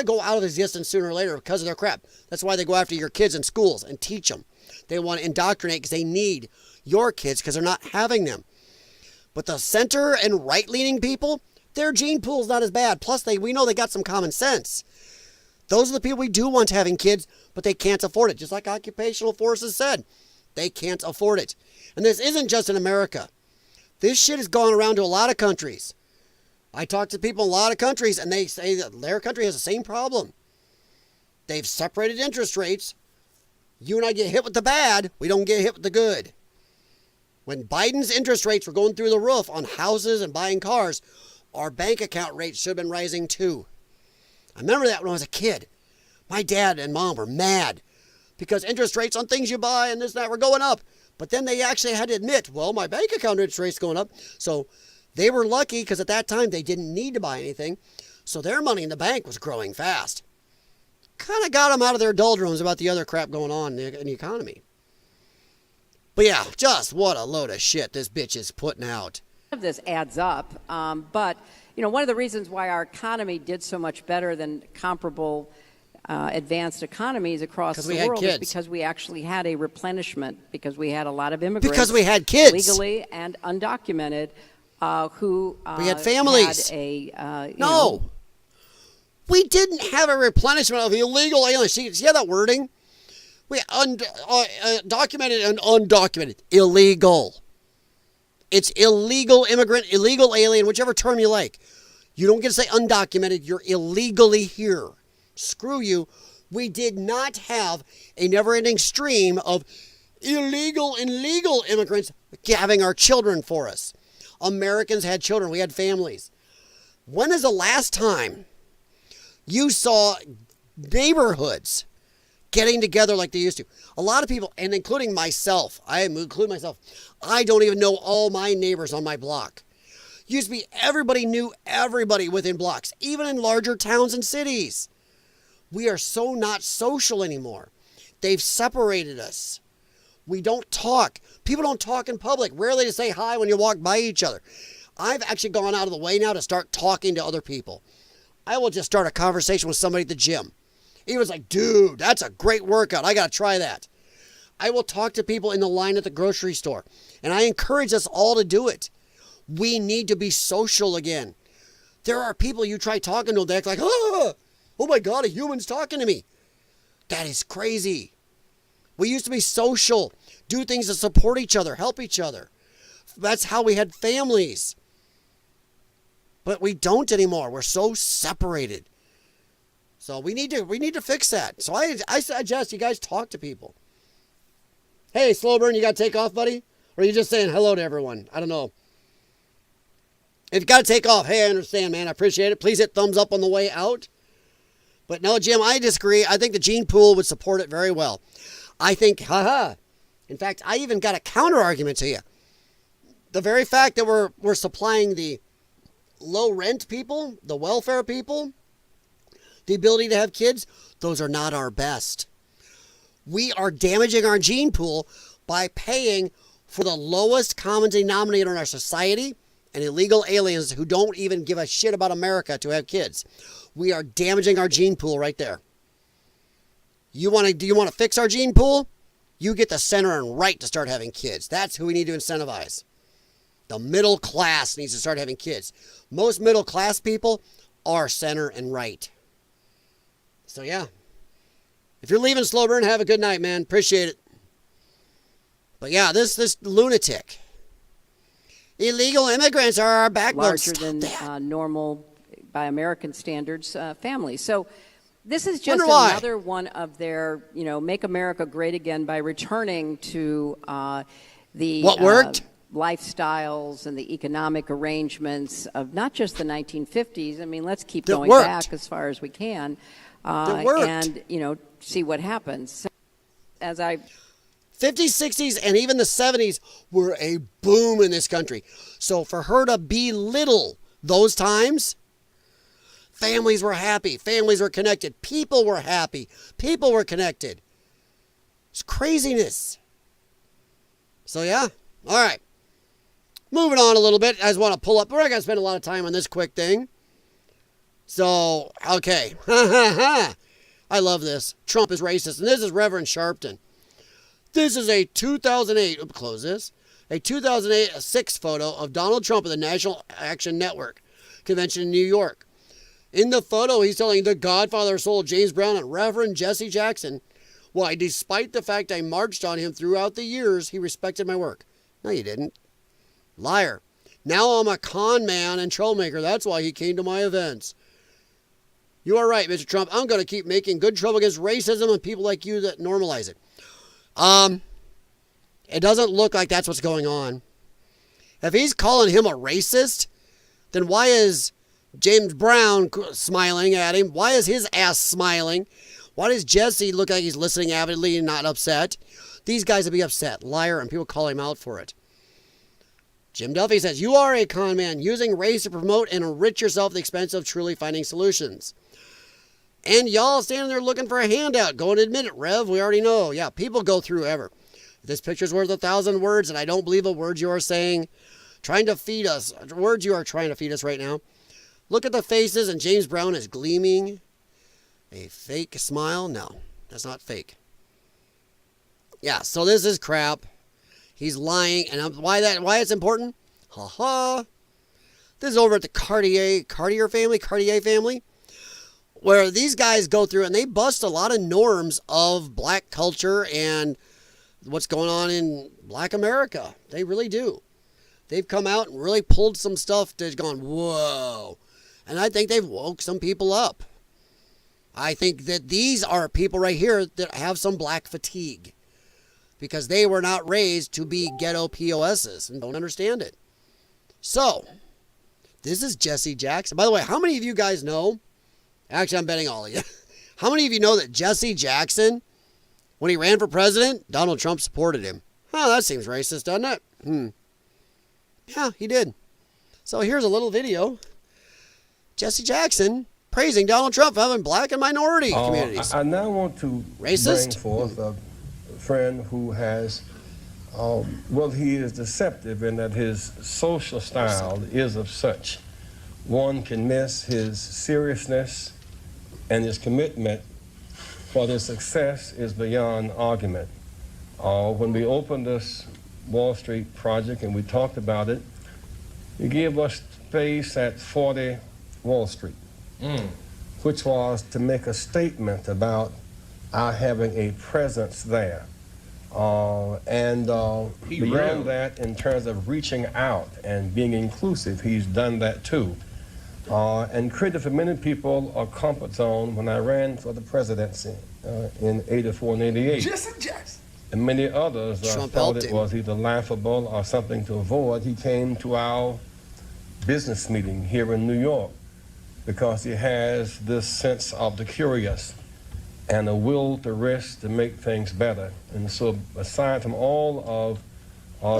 go out of existence sooner or later because of their crap. That's why they go after your kids in schools and teach them. They want to indoctrinate because they need your kids because they're not having them. But the center and right-leaning people, their gene pool's not as bad. Plus, we know they got some common sense. Those are the people we do want having kids, but they can't afford it. Just like occupational forces said, they can't afford it. And this isn't just in America. This shit has gone around to a lot of countries. I talk to people in a lot of countries, and they say that their country has the same problem. They've separated interest rates. You and I get hit with the bad. We don't get hit with the good. When Biden's interest rates were going through the roof on houses and buying cars, our bank account rates should have been rising too. I remember that when I was a kid. My dad and mom were mad because interest rates on things you buy and this and that were going up. But then they actually had to admit, well, my bank account interest rate's going up. So they were lucky because at that time they didn't need to buy anything. So their money in the bank was growing fast. Kind of got them out of their doldrums about the other crap going on in the economy. But yeah, just what a load of shit this bitch is putting out. This adds up, but one of the reasons why our economy did so much better than comparable advanced economies across the world is because we actually had a replenishment, because we had a lot of immigrants. Because we had kids. Legally and undocumented who we had families. No. We didn't have a replenishment of illegal aliens. See that wording? We documented and undocumented. Illegal. It's illegal immigrant, illegal alien, whichever term you like. You don't get to say undocumented. You're illegally here. Screw you. We did not have a never-ending stream of illegal and legal immigrants having our children for us. Americans had children. We had families. When is the last time you saw neighborhoods getting together like they used to? A lot of people, and including myself, I don't even know all my neighbors on my block. Used to be everybody knew everybody within blocks, even in larger towns and cities. We are so not social anymore. They've separated us. We don't talk. People don't talk in public. Rarely to say hi when you walk by each other. I've actually gone out of the way now to start talking to other people. I will just start a conversation with somebody at the gym. He was like, dude, that's a great workout. I got to try that. I will talk to people in the line at the grocery store. And I encourage us all to do it. We need to be social again. There are people you try talking to, they act like, oh my God, a human's talking to me. That is crazy. We used to be social, do things to support each other, help each other. That's how we had families. But we don't anymore. We're so separated. So we need to fix that. So I suggest you guys talk to people. Hey, Slowburn, you got to take off, buddy? Or are you just saying hello to everyone? I don't know. If you got to take off, hey, I understand, man. I appreciate it. Please hit thumbs up on the way out. But no, Jim, I disagree. I think the gene pool would support it very well. I think, in fact, I even got a counter argument to you. The very fact that we're supplying the low rent people, the welfare people, the ability to have kids, those are not our best. We are damaging our gene pool by paying for the lowest common denominator in our society and illegal aliens who don't even give a shit about America to have kids. We are damaging our gene pool right there. Do you want to fix our gene pool? You get the center and right to start having kids. That's who we need to incentivize. The middle class needs to start having kids. Most middle class people are center and right. So, yeah. If you're leaving Slow Burn, have a good night, man. Appreciate it. But, yeah, this lunatic. Illegal immigrants are our backbone. Larger than normal, by American standards, families. So this is just another one of their, make America great again by returning to the what worked? Lifestyles and the economic arrangements of not just the 1950s. I mean, let's keep going back as far as we can and, see what happens. As 50s, 60s, and even the 70s were a boom in this country. So for her to belittle those times, families were happy. Families were connected. People were happy. People were connected. It's craziness. So, yeah. All right. Moving on a little bit. I just want to pull up. We're not going to spend a lot of time on this quick thing. So, okay. I love this. Trump is racist. And this is Reverend Sharpton. This is a 2008, close this, a 2006 photo of Donald Trump at the National Action Network convention in New York. In the photo, he's telling the Godfather of Soul, James Brown, and Reverend Jesse Jackson, why, despite the fact I marched on him throughout the years, he respected my work. No, you didn't. Liar. Now I'm a con man and troublemaker. That's why he came to my events. You are right, Mr. Trump. I'm going to keep making good trouble against racism and people like you that normalize it. It doesn't look like that's what's going on. If he's calling him a racist, then why is James Brown smiling at him? Why is his ass smiling? Why does Jesse look like he's listening avidly and not upset? These guys would be upset. Liar, and people call him out for it. Jim Duffy says, you are a con man, using race to promote and enrich yourself at the expense of truly finding solutions. And y'all standing there looking for a handout. Go and admit it, Rev. We already know. Yeah, people go through ever. This picture's worth 1,000 words, and I don't believe a word you are saying. Trying to feed us. Words you are trying to feed us right now. Look at the faces, and James Brown is gleaming. A fake smile? No, that's not fake. Yeah, so this is crap. He's lying, and why it's important? Ha ha. This is over at the Cartier family, where these guys go through and they bust a lot of norms of black culture and what's going on in black America. They really do. They've come out and really pulled some stuff that's gone, whoa. And I think they've woke some people up. I think that these are people right here that have some black fatigue because they were not raised to be ghetto POSs and don't understand it. So, this is Jesse Jackson. By the way, how many of you guys know? Actually, I'm betting all of you. How many of you know that Jesse Jackson, when he ran for president, Donald Trump supported him? Oh, that seems racist, doesn't it? Yeah, he did. So here's a little video. Jesse Jackson praising Donald Trump for having black and minority communities. I now want to racist? bring forth a friend who has, he is deceptive in that his social style is of such. One can miss his seriousness, and his commitment for their success is beyond argument. When we opened this Wall Street project and we talked about it, he gave us space at 40 Wall Street, which was to make a statement about our having a presence there. Beyond that, in terms of reaching out and being inclusive, he's done that too. And created for many people a comfort zone when I ran for the presidency in 84 and 88. Jesse Jackson. And many others thought it was either laughable or something to avoid. He came to our business meeting here in New York because he has this sense of the curious and a will to risk to make things better. And so aside from all of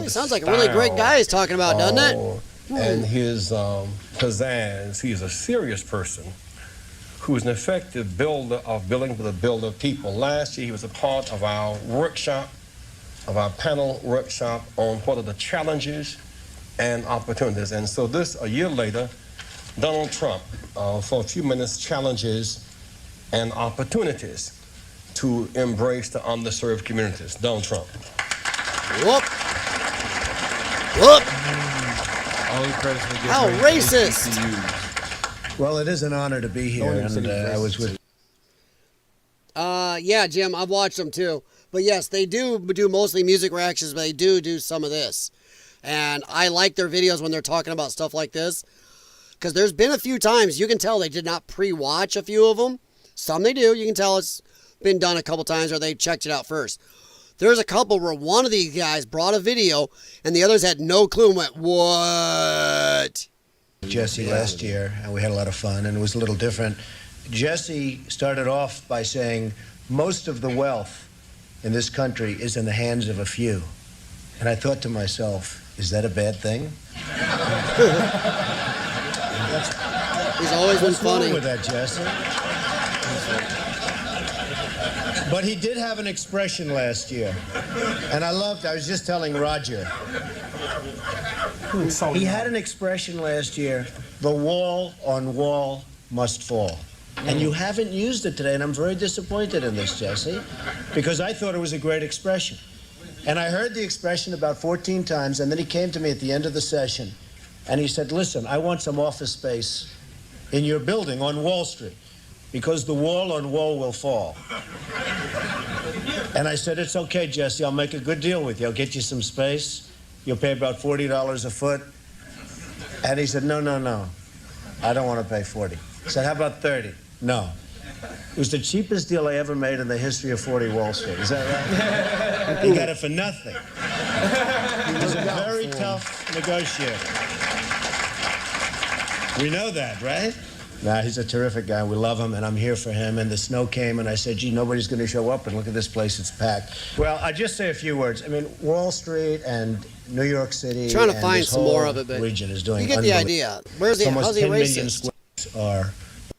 it sounds like a really great guy he's talking about, doesn't it? And his pizzazz, he's a serious person who's an effective builder of building for the builder of people. Last year he was a part of our workshop, of our panel workshop on what are the challenges and opportunities. And so a year later, Donald Trump, for a few minutes, challenges and opportunities to embrace the underserved communities. Donald Trump. Whoop. Whoop. How racist! Well, it is an honor to be here, and I was with. Yeah, Jim, I've watched them too. But yes, they do mostly music reactions, but they do some of this. And I like their videos when they're talking about stuff like this. Because there's been a few times, you can tell they did not pre-watch a few of them. Some they do. You can tell it's been done a couple times or they checked it out first. There's a couple where one of these guys brought a video and the others had no clue and went, what? Jesse last year, and we had a lot of fun, and it was a little different. Jesse started off by saying, most of the wealth in this country is in the hands of a few. And I thought to myself, is that a bad thing? He's always been funny. What's wrong with that, Jesse? But he did have an expression last year, and I was just telling Roger, he had an expression last year, the wall on wall must fall. And you haven't used it today, and I'm very disappointed in this, Jesse, because I thought it was a great expression. And I heard the expression about 14 times, and then he came to me at the end of the session, and he said, listen, I want some office space in your building on Wall Street, because the wall on wall will fall. And I said, it's okay, Jesse, I'll make a good deal with you. I'll get you some space. You'll pay about $40 a foot. And he said, no, I don't want to pay 40. I said, how about 30? No. It was the cheapest deal I ever made in the history of 40 Wall Street. Is that right? He got it for nothing. He was a very tough negotiator. We know that, right? Nah, he's a terrific guy. We love him, and I'm here for him. And the snow came, and I said, gee, nobody's going to show up, and look at this place, it's packed. Well, I'll just say a few words. I mean, Wall Street and New York City trying to and find this some whole more of it, but region is doing you get the idea. How's he almost 10 million racist? squares are,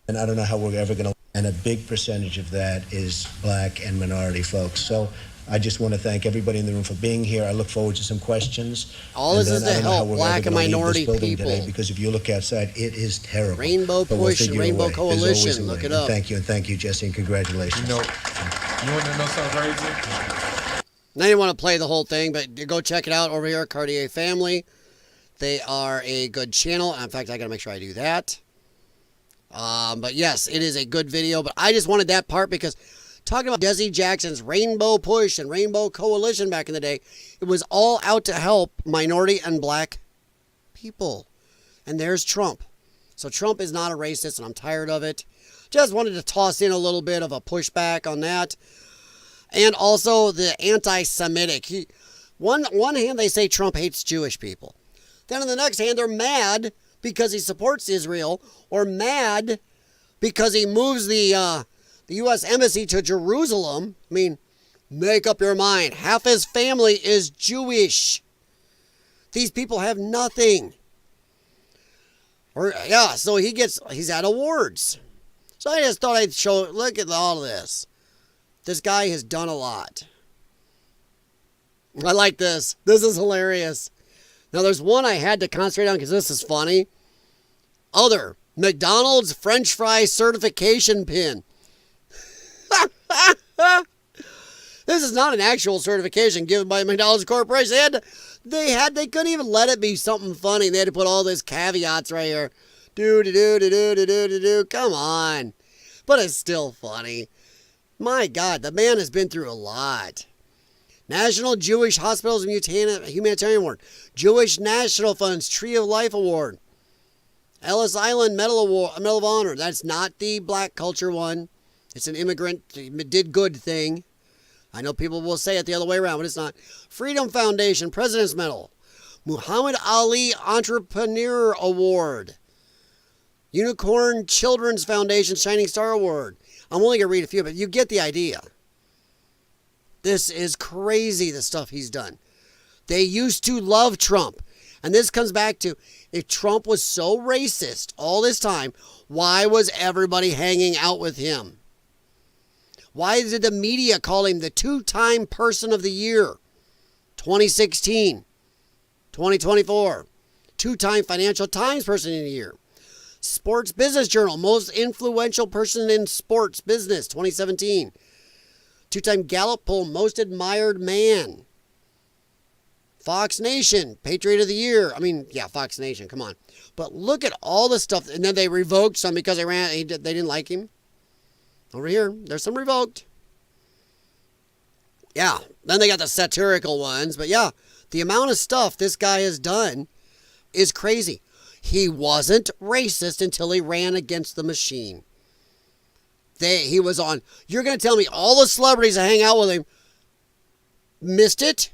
and I don't know how we're ever going to, and a big percentage of that is black and minority folks. So I just want to thank everybody in the room for being here. I look forward to some questions. All this is to help black and minority people. Today, because if you look outside, it is terrible. Rainbow Push, Rainbow Coalition. Look it up. And thank you, Jesse, and congratulations. You want to know something crazy? I didn't want to play the whole thing, but go check it out over here, Cartier Family. They are a good channel. In fact, I got to make sure I do that. But yes, it is a good video. But I just wanted that part because talking about Desi Jackson's Rainbow Push and Rainbow Coalition back in the day, it was all out to help minority and black people. And there's Trump. So Trump is not a racist, and I'm tired of it. Just wanted to toss in a little bit of a pushback on that. And also the anti-Semitic. One hand, they say Trump hates Jewish people. Then on the next hand, they're mad because he supports Israel, or mad because he moves the U.S. Embassy to Jerusalem. I mean, make up your mind. Half his family is Jewish. These people have nothing. So he's at awards. So I just thought I'd show, look at all of this. This guy has done a lot. I like this. This is hilarious. Now, there's one I had to concentrate on because this is funny. Other, McDonald's French fry certification pin. This is not an actual certification given by McDonald's Corporation. They couldn't even let it be something funny. They had to put all these caveats right here. Come on. But it's still funny. My God, the man has been through a lot. National Jewish Hospitals and Humanitarian Award. Jewish National Fund's Tree of Life Award. Ellis Island Medal of Honor. That's not the black culture one. It's an immigrant did good thing. I know people will say it the other way around, but it's not. Freedom Foundation President's Medal. Muhammad Ali Entrepreneur Award. Unicorn Children's Foundation Shining Star Award. I'm only going to read a few, but you get the idea. This is crazy, the stuff he's done. They used to love Trump. And this comes back to, if Trump was so racist all this time, why was everybody hanging out with him? Why did the media call him the two-time person of the year? 2016, 2024. Two-time Financial Times person of the year. Sports Business Journal, most influential person in sports business, 2017. Two-time Gallup poll, most admired man. Fox Nation, Patriot of the Year. Fox Nation, come on. But look at all the stuff. And then they revoked some because they didn't like him. Over here, there's some revoked. Yeah, then they got the satirical ones. But yeah, the amount of stuff this guy has done is crazy. He wasn't racist until he ran against the machine. He was on. You're going to tell me all the celebrities that hang out with him missed it?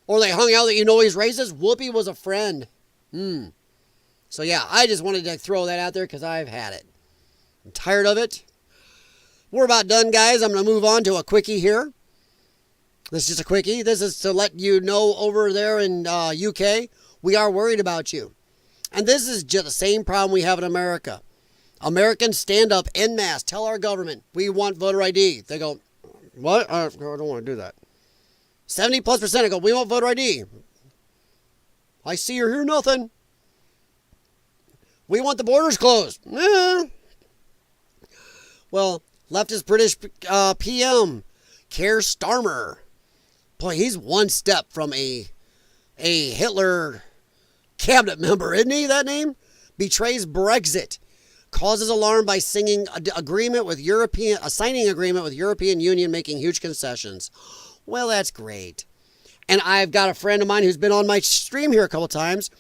Or they hung out that you know he's racist? Whoopi was a friend. So yeah, I just wanted to throw that out there because I've had it. I'm tired of it. We're about done, guys. I'm going to move on to a quickie here. This is just a quickie. This is to let you know over there in UK, we are worried about you. And this is just the same problem we have in America. Americans stand up en masse, tell our government, we want voter ID. They go, what? I don't want to do that. 70+% go, we want voter ID. I see or hear nothing. We want the borders closed. Well, leftist British PM, Keir Starmer. Boy, he's one step from a Hitler cabinet member, isn't he, that name? Betrays Brexit. Causes alarm by signing agreement with European Union making huge concessions. Well, that's great. And I've got a friend of mine who's been on my stream here a couple times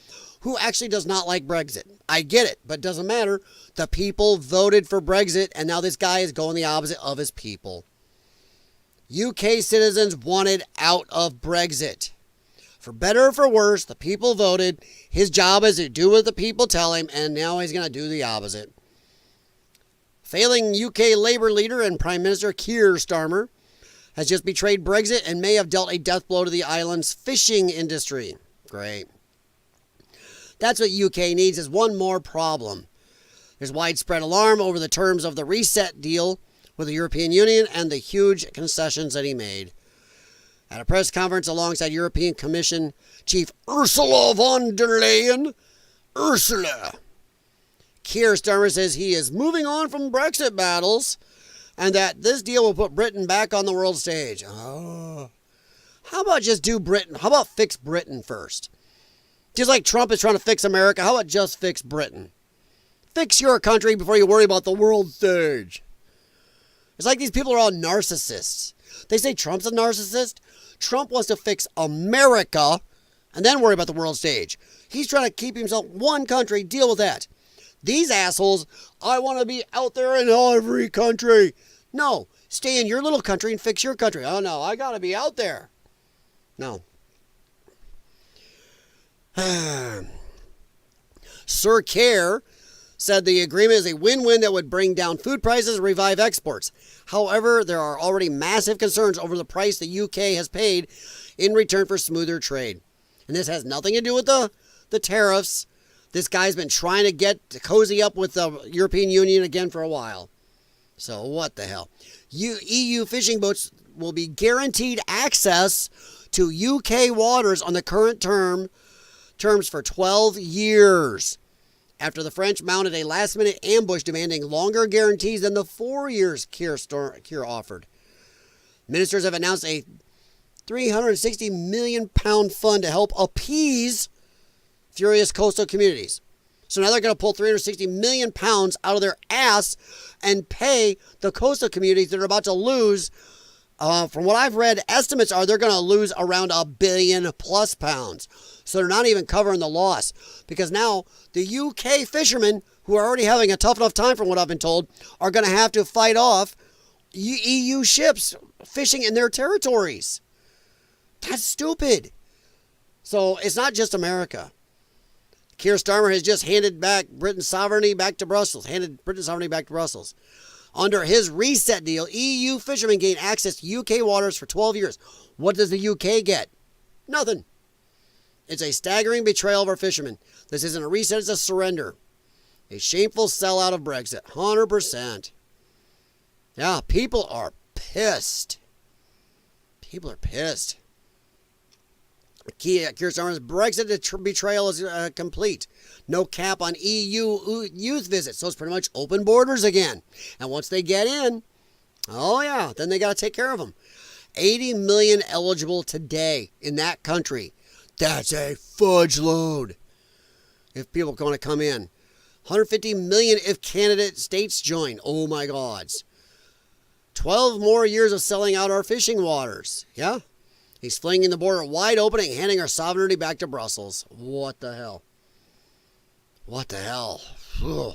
who actually does not like Brexit. I get it, but it doesn't matter. The people voted for Brexit, and now this guy is going the opposite of his people. UK citizens wanted out of Brexit. For better or for worse, the people voted. His job is to do what the people tell him, and now he's going to do the opposite. Failing UK Labour leader and Prime Minister Keir Starmer has just betrayed Brexit and may have dealt a death blow to the island's fishing industry. Great. That's what UK needs, is one more problem. There's widespread alarm over the terms of the reset deal with the European Union and the huge concessions that he made. At a press conference alongside European Commission Chief Ursula von der Leyen, Keir Starmer says he is moving on from Brexit battles and that this deal will put Britain back on the world stage. Oh. How about just do Britain? How about fix Britain first? Just like Trump is trying to fix America, how about just fix Britain? Fix your country before you worry about the world stage. It's like these people are all narcissists. They say Trump's a narcissist. Trump wants to fix America and then worry about the world stage. He's trying to keep himself one country, deal with that. These assholes, I want to be out there in every country. No, stay in your little country and fix your country. Oh no, I got to be out there. No. Sir Keir said the agreement is a win-win that would bring down food prices and revive exports. However, there are already massive concerns over the price the UK has paid in return for smoother trade. And this has nothing to do with the tariffs. This guy's been trying to get cozy up with the European Union again for a while. So what the hell? EU fishing boats will be guaranteed access to UK waters on the current terms for 12 years. After the French mounted a last-minute ambush demanding longer guarantees than the 4 years Keir offered. Ministers have announced a £360 million fund to help appease furious coastal communities. So now they're going to pull £360 million out of their ass and pay the coastal communities that are about to lose. From what I've read, estimates are they're going to lose around £1 billion plus. So they're not even covering the loss. Because now the UK fishermen, who are already having a tough enough time from what I've been told, are going to have to fight off EU ships fishing in their territories. That's stupid. So it's not just America. Keir Starmer has just handed back Britain's sovereignty back to Brussels. Under his reset deal, EU fishermen gain access to UK waters for 12 years. What does the UK get? Nothing. It's a staggering betrayal of our fishermen. This isn't a reset, it's a surrender. A shameful sellout of Brexit. 100%. Yeah, people are pissed. People are pissed. Keir Starmer's Brexit betrayal is complete. No cap on EU youth visits. So it's pretty much open borders again. And once they get in, oh yeah, then they got to take care of them. 80 million eligible today in that country. That's a fudge load. If people are going to come in. 150 million if candidate states join. Oh my gods. 12 more years of selling out our fishing waters. Yeah. He's flinging the border wide open and handing our sovereignty back to Brussels. What the hell? What the hell? Ugh.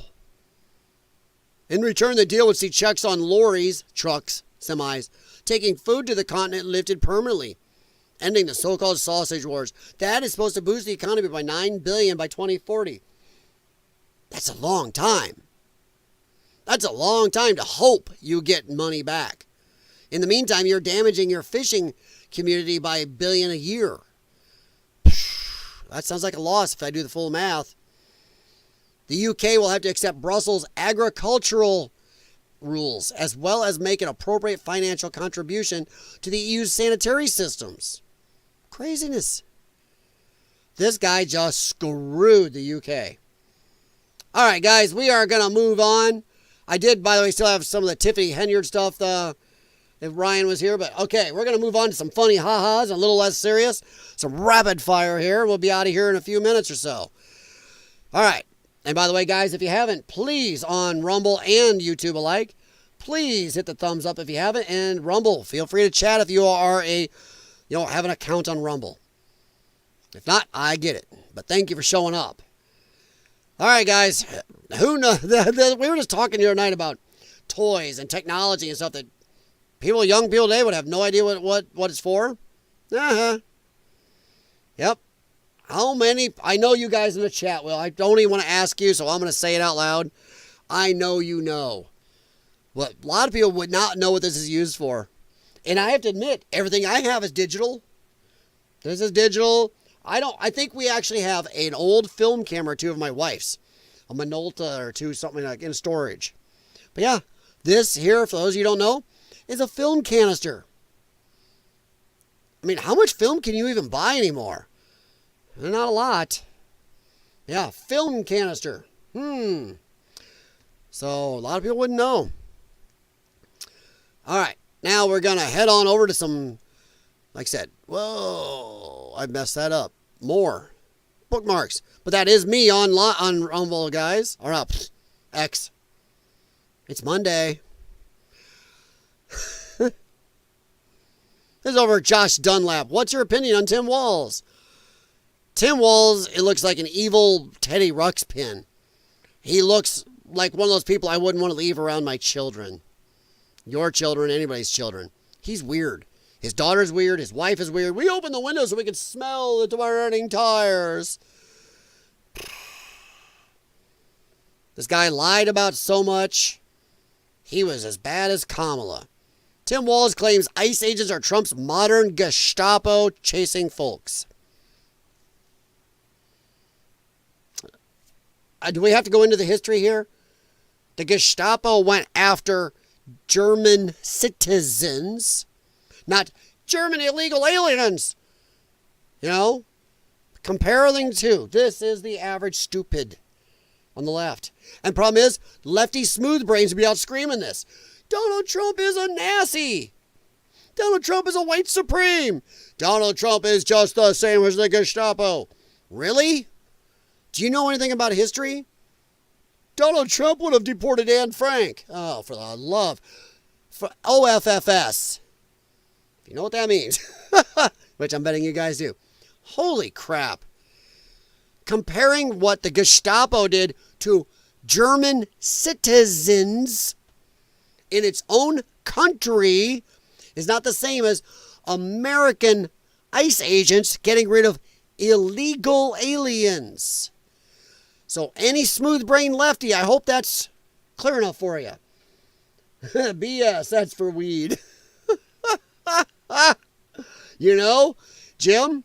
In return, the deal would see checks on lorries, trucks, semis, taking food to the continent lifted permanently, ending the so-called sausage wars. That is supposed to boost the economy by $9 billion by 2040. That's a long time. That's a long time to hope you get money back. In the meantime, you're damaging your fishing community by $1 billion a year. That sounds like a loss if I do the full math. The UK will have to accept Brussels' agricultural rules, as well as make an appropriate financial contribution to the EU's sanitary systems. Craziness. This guy just screwed the UK. All right, guys, we are going to move on. I did, by the way, still have some of the Tiffany Henyard stuff if Ryan was here. But, okay, we're going to move on to some funny ha-has, a little less serious. Some rapid fire here. We'll be out of here in a few minutes or so. All right. And by the way, guys, if you haven't, please, on Rumble and YouTube alike, please hit the thumbs up if you haven't. And Rumble, feel free to chat if you are have an account on Rumble. If not, I get it. But thank you for showing up. All right, guys. Who knows? We were just talking the other night about toys and technology and stuff that young people today would have no idea what it's for. Uh-huh. Yep. How many, I know you guys in the chat will. I don't even want to ask you, so I'm going to say it out loud. I know you know. But a lot of people would not know what this is used for. And I have to admit, everything I have is digital. This is digital. I think we actually have an old film camera or two of my wife's. A Minolta or two, something like in storage. But yeah, this here, for those of you who don't know, is a film canister. I mean, how much film can you even buy anymore? Not a lot. Yeah, film canister. So a lot of people wouldn't know. All right, now we're going to head on over to some, like I said, whoa, I messed that up. More bookmarks. But that is me on Rumble, guys. Or up. X. It's Monday. This is over Josh Dunlap. What's your opinion on Tim Walz? Tim Walz, it looks like an evil Teddy Ruxpin. He looks like one of those people I wouldn't want to leave around my children. Your children, anybody's children. He's weird. His daughter's weird. His wife is weird. We opened the window so we could smell the burning tires. This guy lied about so much. He was as bad as Kamala. Tim Walz claims ICE agents are Trump's modern Gestapo chasing folks. Do we have to go into the history here? The Gestapo went after German citizens, not German illegal aliens. You know? Comparing the two. This is the average stupid on the left. And problem is, lefty smooth brains will be out screaming this. Donald Trump is a Nazi. Donald Trump is a white supreme. Donald Trump is just the same as the Gestapo. Really? Do you know anything about history? Donald Trump would have deported Anne Frank. Oh, for the love. For OFFS. If you know what that means. Which I'm betting you guys do. Holy crap. Comparing what the Gestapo did to German citizens in its own country is not the same as American ICE agents getting rid of illegal aliens. So any smooth-brained lefty, I hope that's clear enough for you. BS, that's for weed. You know, Jim,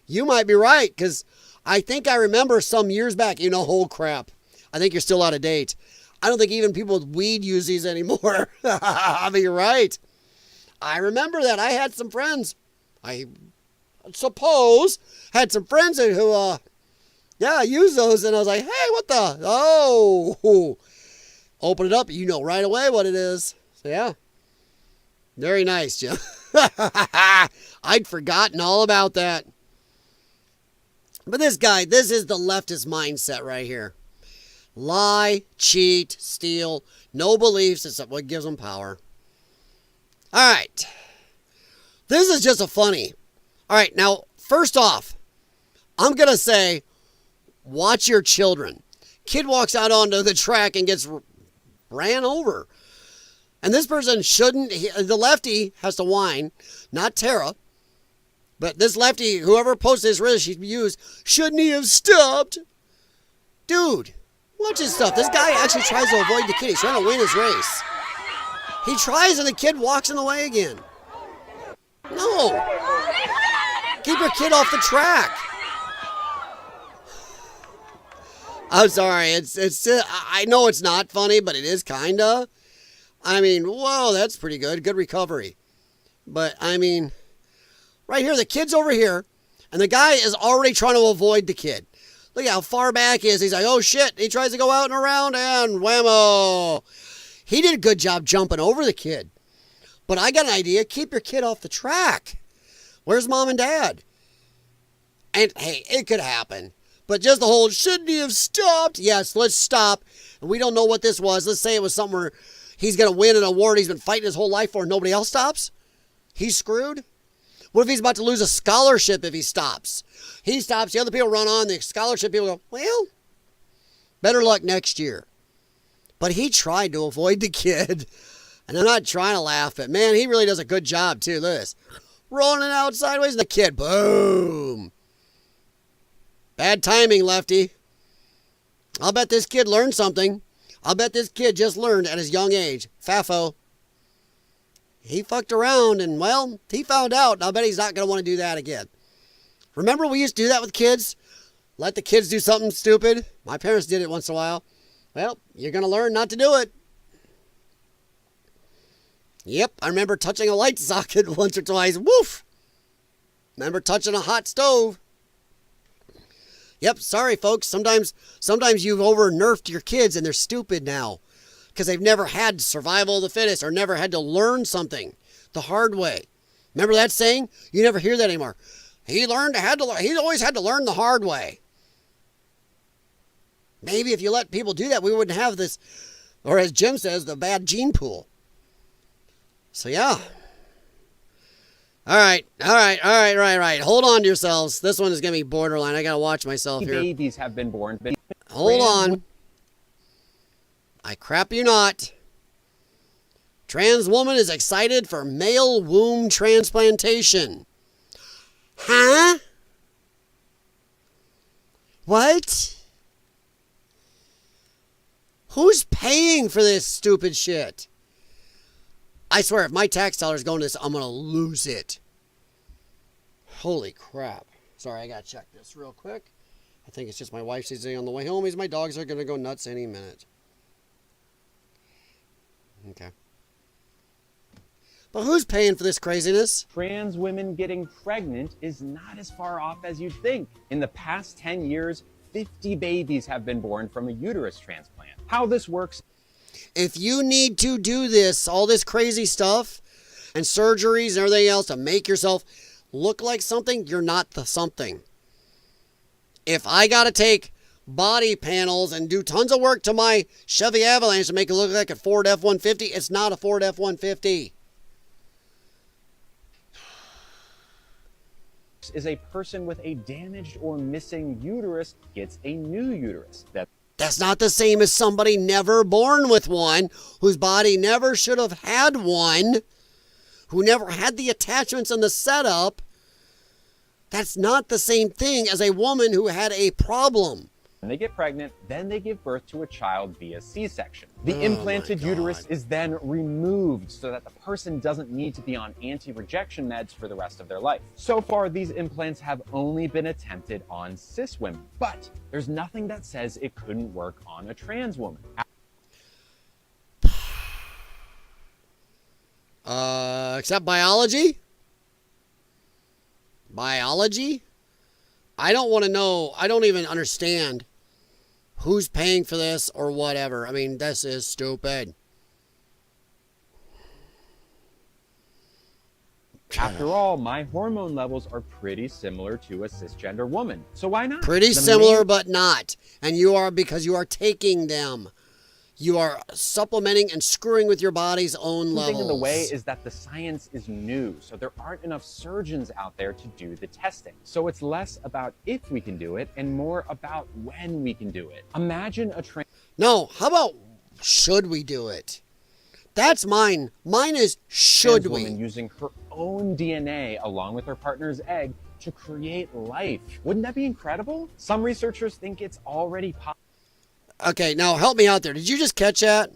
you might be right, because I think I remember some years back, oh crap, I think you're still out of date. I don't think even people with weed use these anymore. But you're right. I remember that. I had some friends, I suppose, had some friends who, use those. And I was like, hey, what the? Oh, open it up. You know right away what it is. So, yeah. Very nice, Jim. I'd forgotten all about that. But this guy, this is the leftist mindset right here. Lie, cheat, steal, no beliefs. It's what gives them power. All right. This is just a funny. All right, now, first off, I'm going to say, watch your children. Kid walks out onto the track and gets ran over. And this person shouldn't, the lefty has to whine, not Tara. But this lefty, whoever posted this risk she used, shouldn't he have stopped? Dude, watch his stuff. This guy actually tries to avoid the kid. He's trying to win his race. He tries and the kid walks in the way again. No. Keep your kid off the track. I'm sorry. It's. I know it's not funny, but it is kinda. I mean, whoa, that's pretty good. Good recovery. But I mean, right here, the kid's over here, and the guy is already trying to avoid the kid. Look at how far back he is. He's like, oh shit. He tries to go out and around, and whammo. He did a good job jumping over the kid. But I got an idea. Keep your kid off the track. Where's mom and dad? And hey, it could happen. But just the whole, shouldn't he have stopped? Yes, let's stop. And we don't know what this was. Let's say it was something where he's going to win an award he's been fighting his whole life for and nobody else stops. He's screwed. What if he's about to lose a scholarship if he stops? He stops, the other people run on, the scholarship people go, well, better luck next year. But he tried to avoid the kid. And I'm not trying to laugh, but man, he really does a good job too. Look at this. Rolling out sideways, and the kid, boom. Bad timing, lefty. I'll bet this kid learned something. I'll bet this kid just learned at his young age. Fafo. He fucked around and, well, he found out. And I'll bet he's not going to want to do that again. Remember we used to do that with kids? Let the kids do something stupid? My parents did it once in a while. Well, you're going to learn not to do it. Yep, I remember touching a light socket once or twice. Woof! Remember touching a hot stove. Yep, sorry folks. Sometimes you've over-nerfed your kids and they're stupid now. Because they've never had survival of the fittest or never had to learn something the hard way. Remember that saying? You never hear that anymore. He always had to learn the hard way. Maybe if you let people do that, we wouldn't have this, or as Jim says, the bad gene pool. So yeah. All right. Hold on to yourselves. This one is going to be borderline. I got to watch myself here. Babies have been born. Hold on. I crap you not. Trans woman is excited for male womb transplantation. Huh? What? Who's paying for this stupid shit? I swear, if my tax dollar's going to this, I'm going to lose it. Holy crap. Sorry, I got to check this real quick. I think it's just my wife. She's on the way home. My dogs are going to go nuts any minute. Okay. But who's paying for this craziness? Trans women getting pregnant is not as far off as you'd think. In the past 10 years, 50 babies have been born from a uterus transplant. How this works. If you need to do this, all this crazy stuff and surgeries and everything else to make yourself look like something, you're not the something. If I got to take body panels and do tons of work to my Chevy Avalanche to make it look like a Ford F-150, it's not a Ford F-150. Is a person with a damaged or missing uterus gets a new uterus. That's not the same as somebody never born with one, whose body never should have had one, who never had the attachments and the setup. That's not the same thing as a woman who had a problem. When they get pregnant, then they give birth to a child via C-section. The implanted uterus is then removed so that the person doesn't need to be on anti-rejection meds for the rest of their life. So far, these implants have only been attempted on cis women, but there's nothing that says it couldn't work on a trans woman. Except biology? Biology? I don't want to know. I don't even understand who's paying for this or whatever. I mean, this is stupid. After all, my hormone levels are pretty similar to a cisgender woman. So why not? Pretty similar, but not. And you are, because you are taking them. You are supplementing and screwing with your body's own levels. The thing in the way is that the science is new, so there aren't enough surgeons out there to do the testing. So it's less about if we can do it and more about when we can do it. Imagine a No, how about should we do it? That's mine. Mine is should we? Woman using her own DNA along with her partner's egg to create life. Wouldn't that be incredible? Some researchers think it's already possible. Okay, now help me out there. Did you just catch that?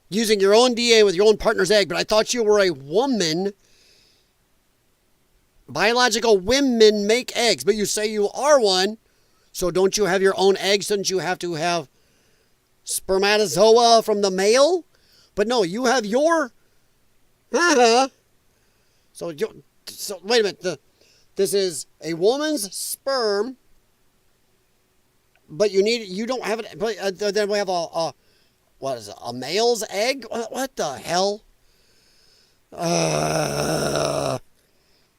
Using your own DNA with your own partner's egg, but I thought you were a woman. Biological women make eggs, but you say you are one. So don't you have your own eggs? Shouldn't you have to have spermatozoa from the male? But no, you have your... So wait a minute. This is a woman's sperm, but you don't have it. But then we have what is it? A male's egg? What the hell?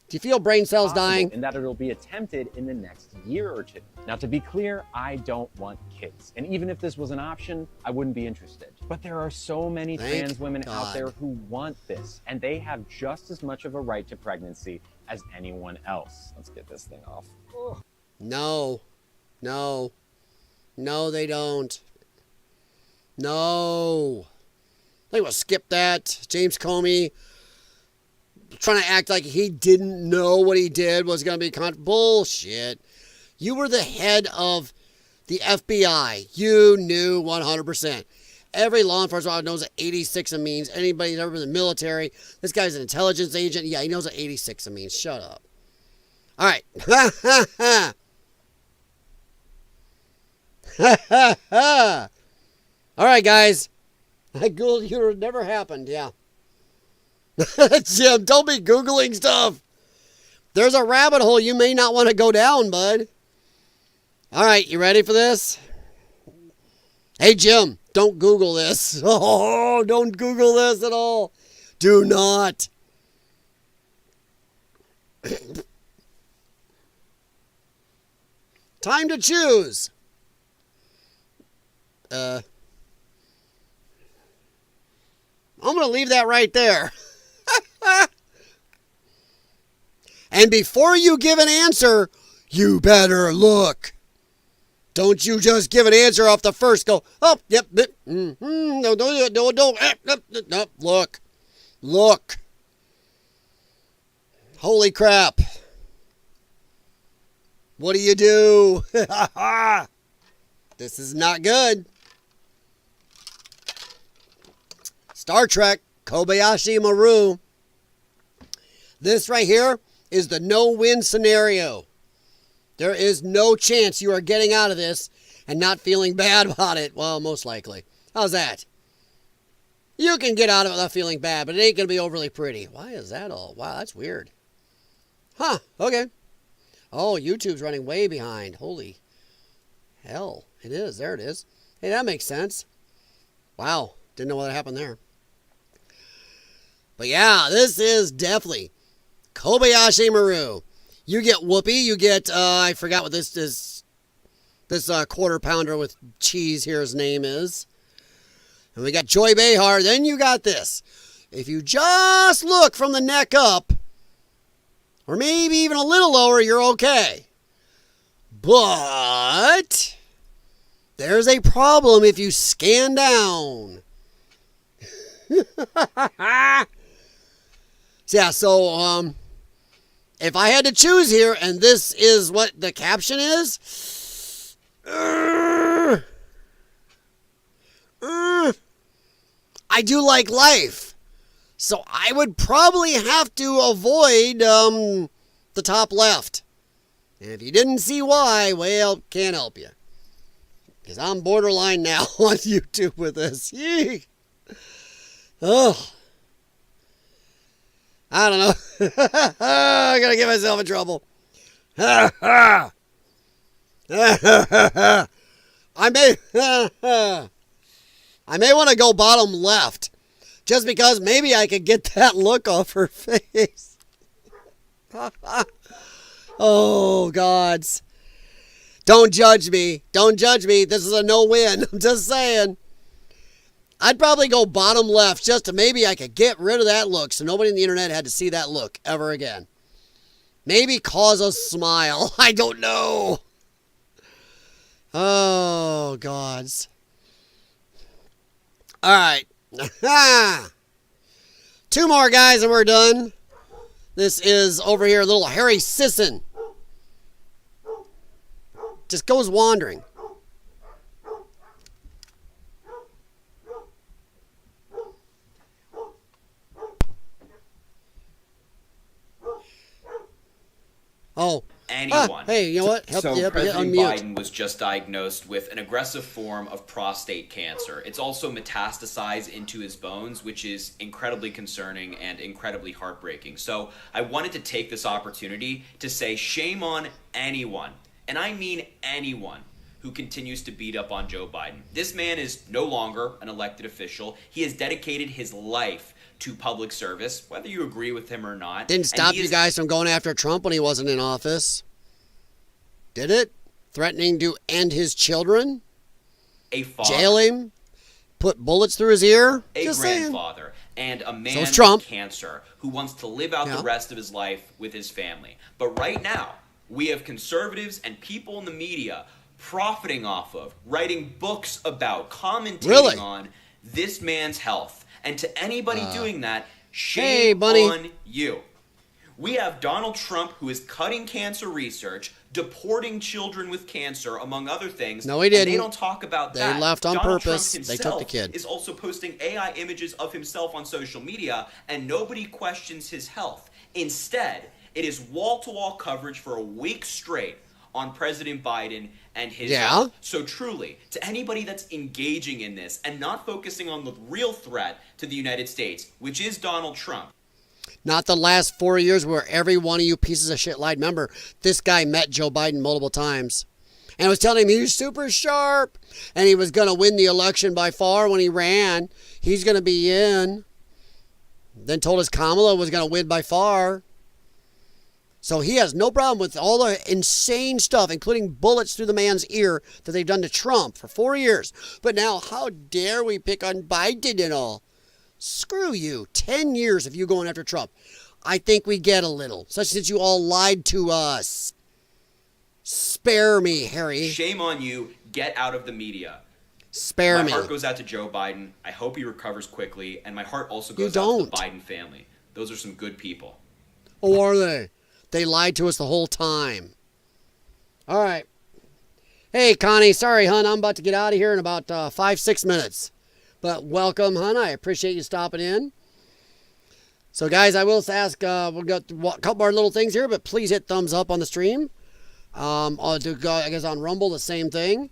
Do you feel brain cells dying? And that it'll be attempted in the next year or two. Now, to be clear, I don't want kids. And even if this was an option, I wouldn't be interested. But there are so many trans women out there who want this, and they have just as much of a right to pregnancy as anyone else. Let's get this thing off. Ugh. No, they don't. No. I think we'll skip that. James Comey trying to act like he didn't know what he did was going to be bullshit. You were the head of the FBI. You knew 100%. Every law enforcement knows what 86 means. Anybody who's ever been in the military, this guy's an intelligence agent. Yeah, he knows what 86 means. Shut up. All right. All right, guys. I Googled you. It never happened. Yeah. Jim, don't be Googling stuff. There's a rabbit hole you may not want to go down, bud. All right, you ready for this? Hey, Jim, don't Google this. Oh, don't Google this at all. Do not. Time to choose. I'm going to leave that right there. And before you give an answer, you better look. Don't you just give an answer off the first go, oh, yep, no, look. Holy crap. What do you do? This is not good. Star Trek, Kobayashi Maru. This right here is the no-win scenario. There is no chance you are getting out of this and not feeling bad about it. Well, most likely. How's that? You can get out of it without feeling bad, but it ain't going to be overly pretty. Why is that all? Wow, that's weird. Huh, okay. Oh, YouTube's running way behind. Holy hell. It is. There it is. Hey, that makes sense. Wow. Didn't know what happened there. But yeah, this is definitely Kobayashi Maru. You get Whoopi. You get, I forgot what this quarter pounder with cheese here, his name is. And we got Joy Behar. Then you got this. If you just look from the neck up, or maybe even a little lower, you're okay. But there's a problem if you scan down. Yeah, so if I had to choose here, and this is what the caption is, I do like life. So I would probably have to avoid the top left. And if you didn't see why, well, can't help you. Because I'm borderline now on YouTube with this. Yee. Oh. I don't know. I'm going to get myself in trouble. I may want to go bottom left. Just because maybe I could get that look off her face. Oh, gods. Don't judge me. Don't judge me. This is a no-win. I'm just saying. I'd probably go bottom left just to maybe I could get rid of that look so nobody on the internet had to see that look ever again. Maybe cause a smile. I don't know. Oh, gods. All right. 2 more, guys, and we're done. This is over here, little Harry Sisson. Just goes wandering. Oh. Anyone. Hey, you know what? Help you President unmute. Biden was just diagnosed with an aggressive form of prostate cancer. It's also metastasized into his bones, which is incredibly concerning and incredibly heartbreaking. So I wanted to take this opportunity to say shame on anyone, and I mean anyone, who continues to beat up on Joe Biden. This man is no longer an elected official. He has dedicated his life to public service, whether you agree with him or not. Didn't stop you guys from going after Trump when he wasn't in office. Did it? Threatening to end his children? A father. Jail him? Put bullets through his ear? A Just grandfather. And a man with Trump. cancer who wants to live out the rest of his life with his family. But right now, we have conservatives and people in the media profiting off of, writing books about, commentating on this man's health. And to anybody doing that, shame on you. We have Donald Trump, who is cutting cancer research, deporting children with cancer, among other things. No, he didn't. And they don't talk about that. They left on Donald purpose. Trump They took the kid. is also posting AI images of himself on social media, and nobody questions his health. Instead, it is wall-to-wall coverage for a week straight on President Biden and his health. So truly, to anybody that's engaging in this and not focusing on the real threat to the United States, which is Donald Trump. Not the last 4 years where every one of you pieces of shit lied. Remember, this guy met Joe Biden multiple times and was telling him he was super sharp and he was going to win the election by far when he ran. He's going to be in. Then told us Kamala was going to win by far. So he has no problem with all the insane stuff, including bullets through the man's ear that they've done to Trump for 4 years. But now, how dare we pick on Biden and all? Screw you. 10 years of you going after Trump. I think we get a little, such since you all lied to us. Spare me, Harry. Shame on you. Get out of the media. Spare me. My heart goes out to Joe Biden. I hope he recovers quickly. And my heart also goes out to the Biden family. Those are some good people. Oh, are they? They lied to us the whole time. All right. Hey, Connie. Sorry, hon. I'm about to get out of here in about 5-6 minutes. But welcome, hon. I appreciate you stopping in. So, guys, I will ask, we've got a couple more little things here, but please hit thumbs up on the stream. I'll do, I guess, on Rumble, the same thing.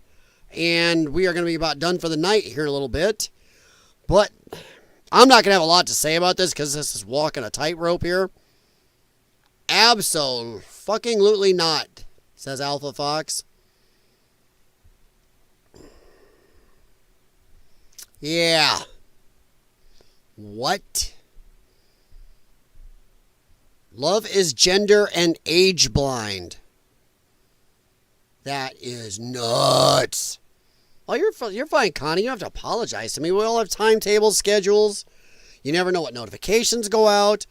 And we are going to be about done for the night here in a little bit. But I'm not going to have a lot to say about this because this is walking a tightrope here. Absolutely not, says Alpha Fox. Yeah. What? Love is gender and age blind. That is nuts. Oh, you're fine, Connie. You don't have to apologize to me. We all have timetables, schedules. You never know what notifications go out.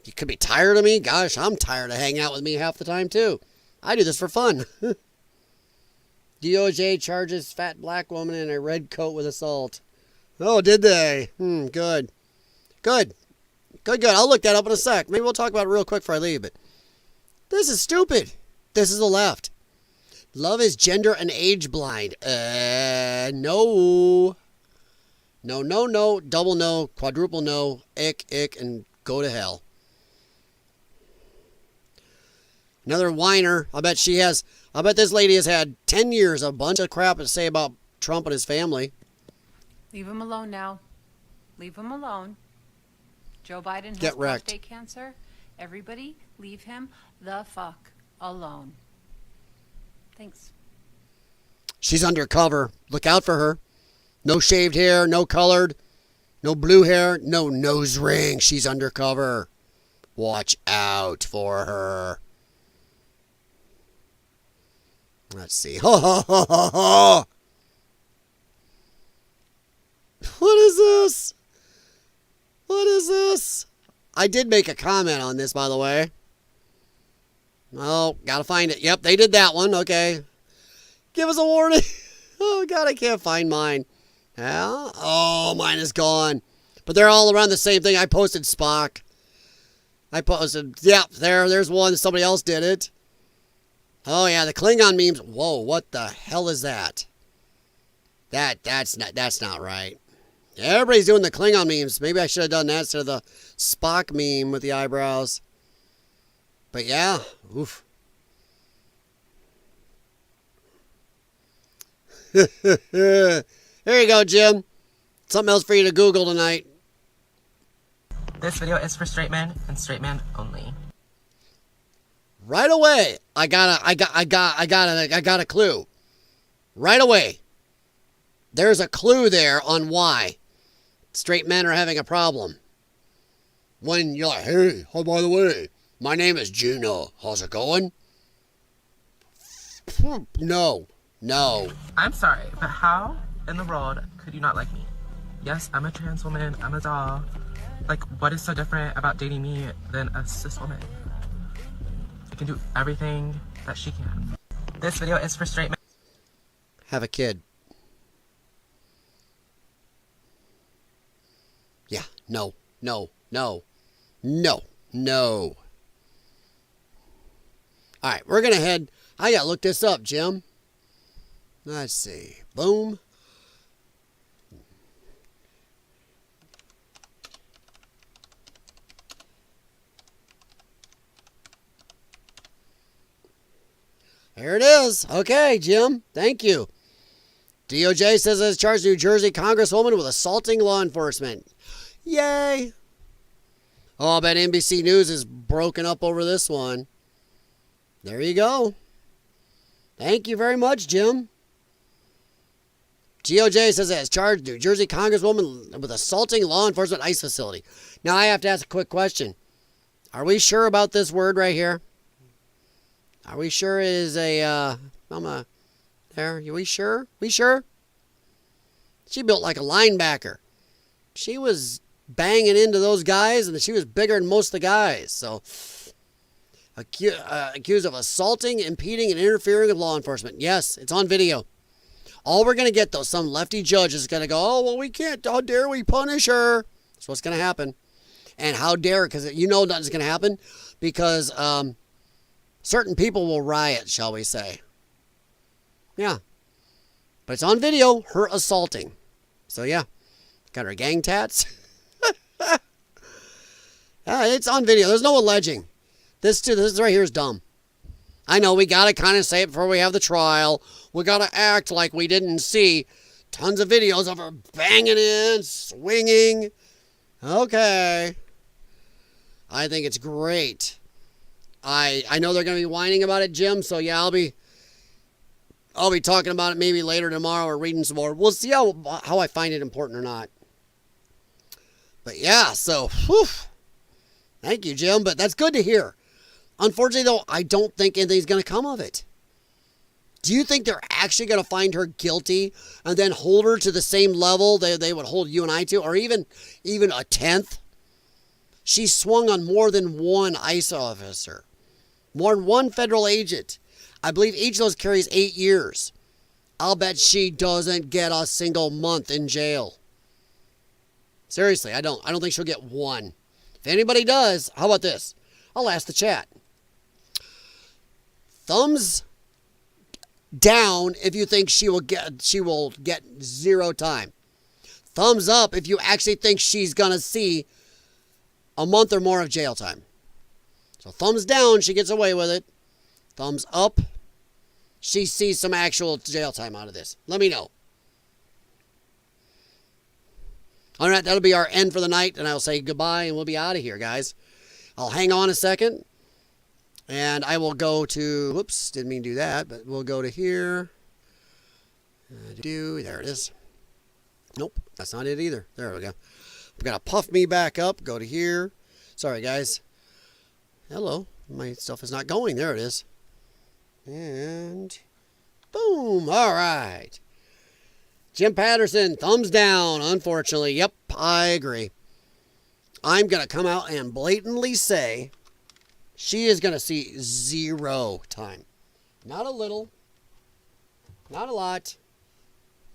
You could be tired of me. Gosh, I'm tired of hanging out with me half the time, too. I do this for fun. DOJ charges fat black woman in a red coat with assault. Oh, did they? Good. Good. I'll look that up in a sec. Maybe we'll talk about it real quick before I leave. But this is stupid. This is the left. Love is gender and age blind. No. No. Double no. Quadruple no. Ick, and go to hell. Another whiner. I bet this lady has had 10 years of a bunch of crap to say about Trump and his family. Leave him alone now. Leave him alone. Joe Biden Get has wrecked. prostate cancer. Everybody, leave him the fuck alone. Thanks. She's undercover. Look out for her. No shaved hair, no colored, no blue hair, no nose ring. She's undercover. Watch out for her. Let's see. What is this? What is this? I did make a comment on this, by the way. Oh, gotta find it. Yep, they did that one. Okay. Give us a warning. Oh, God, I can't find mine. Yeah? Oh, mine is gone. But they're all around the same thing. I posted Spock. I posted, yeah, there's one. Somebody else did it. Oh, yeah, the Klingon memes. Whoa, what the hell is that? That's not right. Everybody's doing the Klingon memes. Maybe I should have done that instead of the Spock meme with the eyebrows. But yeah, oof. There you go, Jim. Something else for you to Google tonight. This video is for straight men and straight men only. Right away, I got a clue. Right away. There's a clue there on why straight men are having a problem. When you're like, hey, oh, by the way, my name is Juno. How's it going? No. I'm sorry, but how in the world could you not like me? Yes, I'm a trans woman. I'm a doll. Like, what is so different about dating me than a cis woman? I can do everything that she can. This video is for straight men. Have a kid. Yeah, no. All right, we're going to head. I got to look this up, Jim. Let's see. Boom. There it is. Okay, Jim. Thank you. DOJ says it has charged New Jersey Congresswoman with assaulting law enforcement. Yay. Oh, I bet NBC News is broken up over this one. There you go. Thank you very much, Jim. DOJ says it has charged New Jersey Congresswoman with assaulting law enforcement ICE facility. Now, I have to ask a quick question. Are we sure about this word right here? Are we sure it is a, there, are we sure? We sure? She built like a linebacker. She was banging into those guys, and she was bigger than most of the guys. So, accused of assaulting, impeding, and interfering with law enforcement. Yes, it's on video. All we're going to get, though, some lefty judge is going to go, oh, well, we can't, how dare we punish her? That's what's going to happen. And how dare, because you know nothing's going to happen, because certain people will riot, shall we say. Yeah. But it's on video, her assaulting. So, yeah. Got her gang tats. It's on video. There's no alleging. This right here is dumb. I know we got to kind of say it before we have the trial. We got to act like we didn't see tons of videos of her banging in, swinging. Okay. I think it's great. I know they're going to be whining about it, Jim. So, yeah, I'll be talking about it maybe later tomorrow or reading some more. We'll see how I find it important or not. But, yeah, so, whew. Thank you, Jim. But that's good to hear. Unfortunately, though, I don't think anything's going to come of it. Do you think they're actually going to find her guilty and then hold her to the same level they would hold you and I to, or even a tenth? She swung on more than one ICE officer, more than one federal agent. I believe each of those carries 8 years. I'll bet she doesn't get a single month in jail. Seriously, I don't think she'll get one. If anybody does, how about this? I'll ask the chat. Thumbs down if you think she will get 0 time. Thumbs up if you actually think she's gonna see a month or more of jail time. So thumbs down, she gets away with it. Thumbs up, she sees some actual jail time out of this. Let me know. All right, that'll be our end for the night, and I'll say goodbye, and we'll be out of here, guys. I'll hang on a second. And I will go to, whoops, didn't mean to do that, but we'll go to here. There it is. Nope, that's not it either. There we go. I'm going to puff me back up, go to here. Sorry, guys. Hello, my stuff is not going. There it is. And boom, all right. Jim Patterson, thumbs down, unfortunately. Yep, I agree. I'm going to come out and blatantly say she is going to see 0 time. Not a little. Not a lot.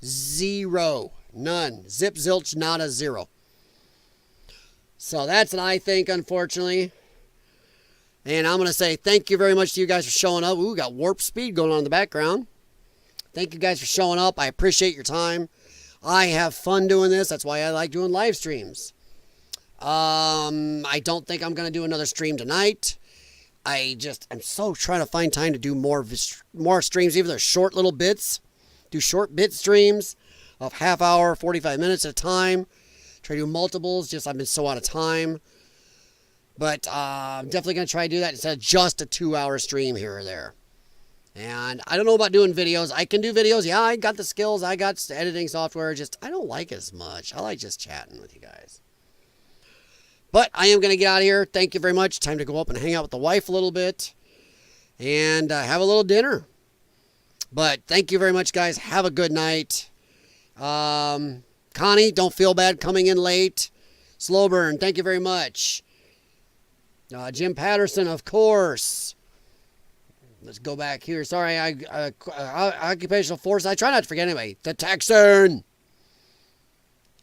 0. None. Zip, zilch, not a 0. So that's what I think, unfortunately. And I'm going to say thank you very much to you guys for showing up. Ooh, we got warp speed going on in the background. Thank you guys for showing up. I appreciate your time. I have fun doing this. That's why I like doing live streams. I don't think I'm going to do another stream tonight. I'm so trying to find time to do more streams, even though they're short little bits. Do short bit streams of half hour, 45 minutes at a time. Try to do multiples. I've been so out of time. But I'm definitely going to try to do that instead of just a 2-hour stream here or there. And I don't know about doing videos. I can do videos. Yeah, I got the skills. I got editing software. I don't like it as much. I like just chatting with you guys. But I am going to get out of here. Thank you very much. Time to go up and hang out with the wife a little bit. And have a little dinner. But thank you very much, guys. Have a good night. Connie, don't feel bad coming in late. Slow burn, thank you very much. Jim Patterson, of course. Let's go back here. Sorry, occupational force. I try not to forget anyway. The Texan.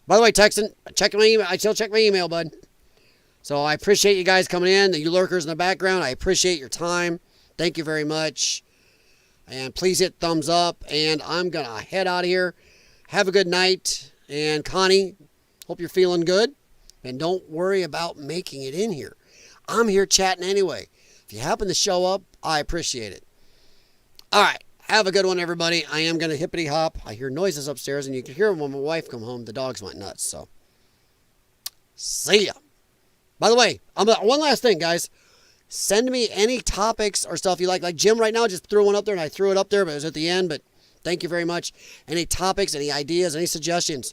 By the way, Texan, check my email. I still check my email, bud. So I appreciate you guys coming in. You lurkers in the background, I appreciate your time. Thank you very much. And please hit thumbs up. And I'm going to head out of here. Have a good night. And Connie, hope you're feeling good. And don't worry about making it in here. I'm here chatting anyway. If you happen to show up, I appreciate it. All right. Have a good one, everybody. I am going to hippity hop. I hear noises upstairs, and you can hear them when my wife come home. The dogs went nuts, so. See ya. By the way, one last thing, guys. Send me any topics or stuff you like. Like Jim right now just threw one up there, and I threw it up there, but it was at the end. But thank you very much. Any topics, any ideas, any suggestions,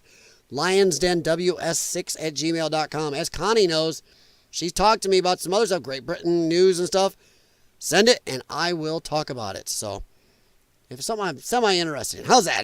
LyonsDenWS6@gmail.com. As Connie knows, she's talked to me about some other stuff, Great Britain news and stuff. Send it, and I will talk about it. So, if it's something I'm semi-interested in, how's that?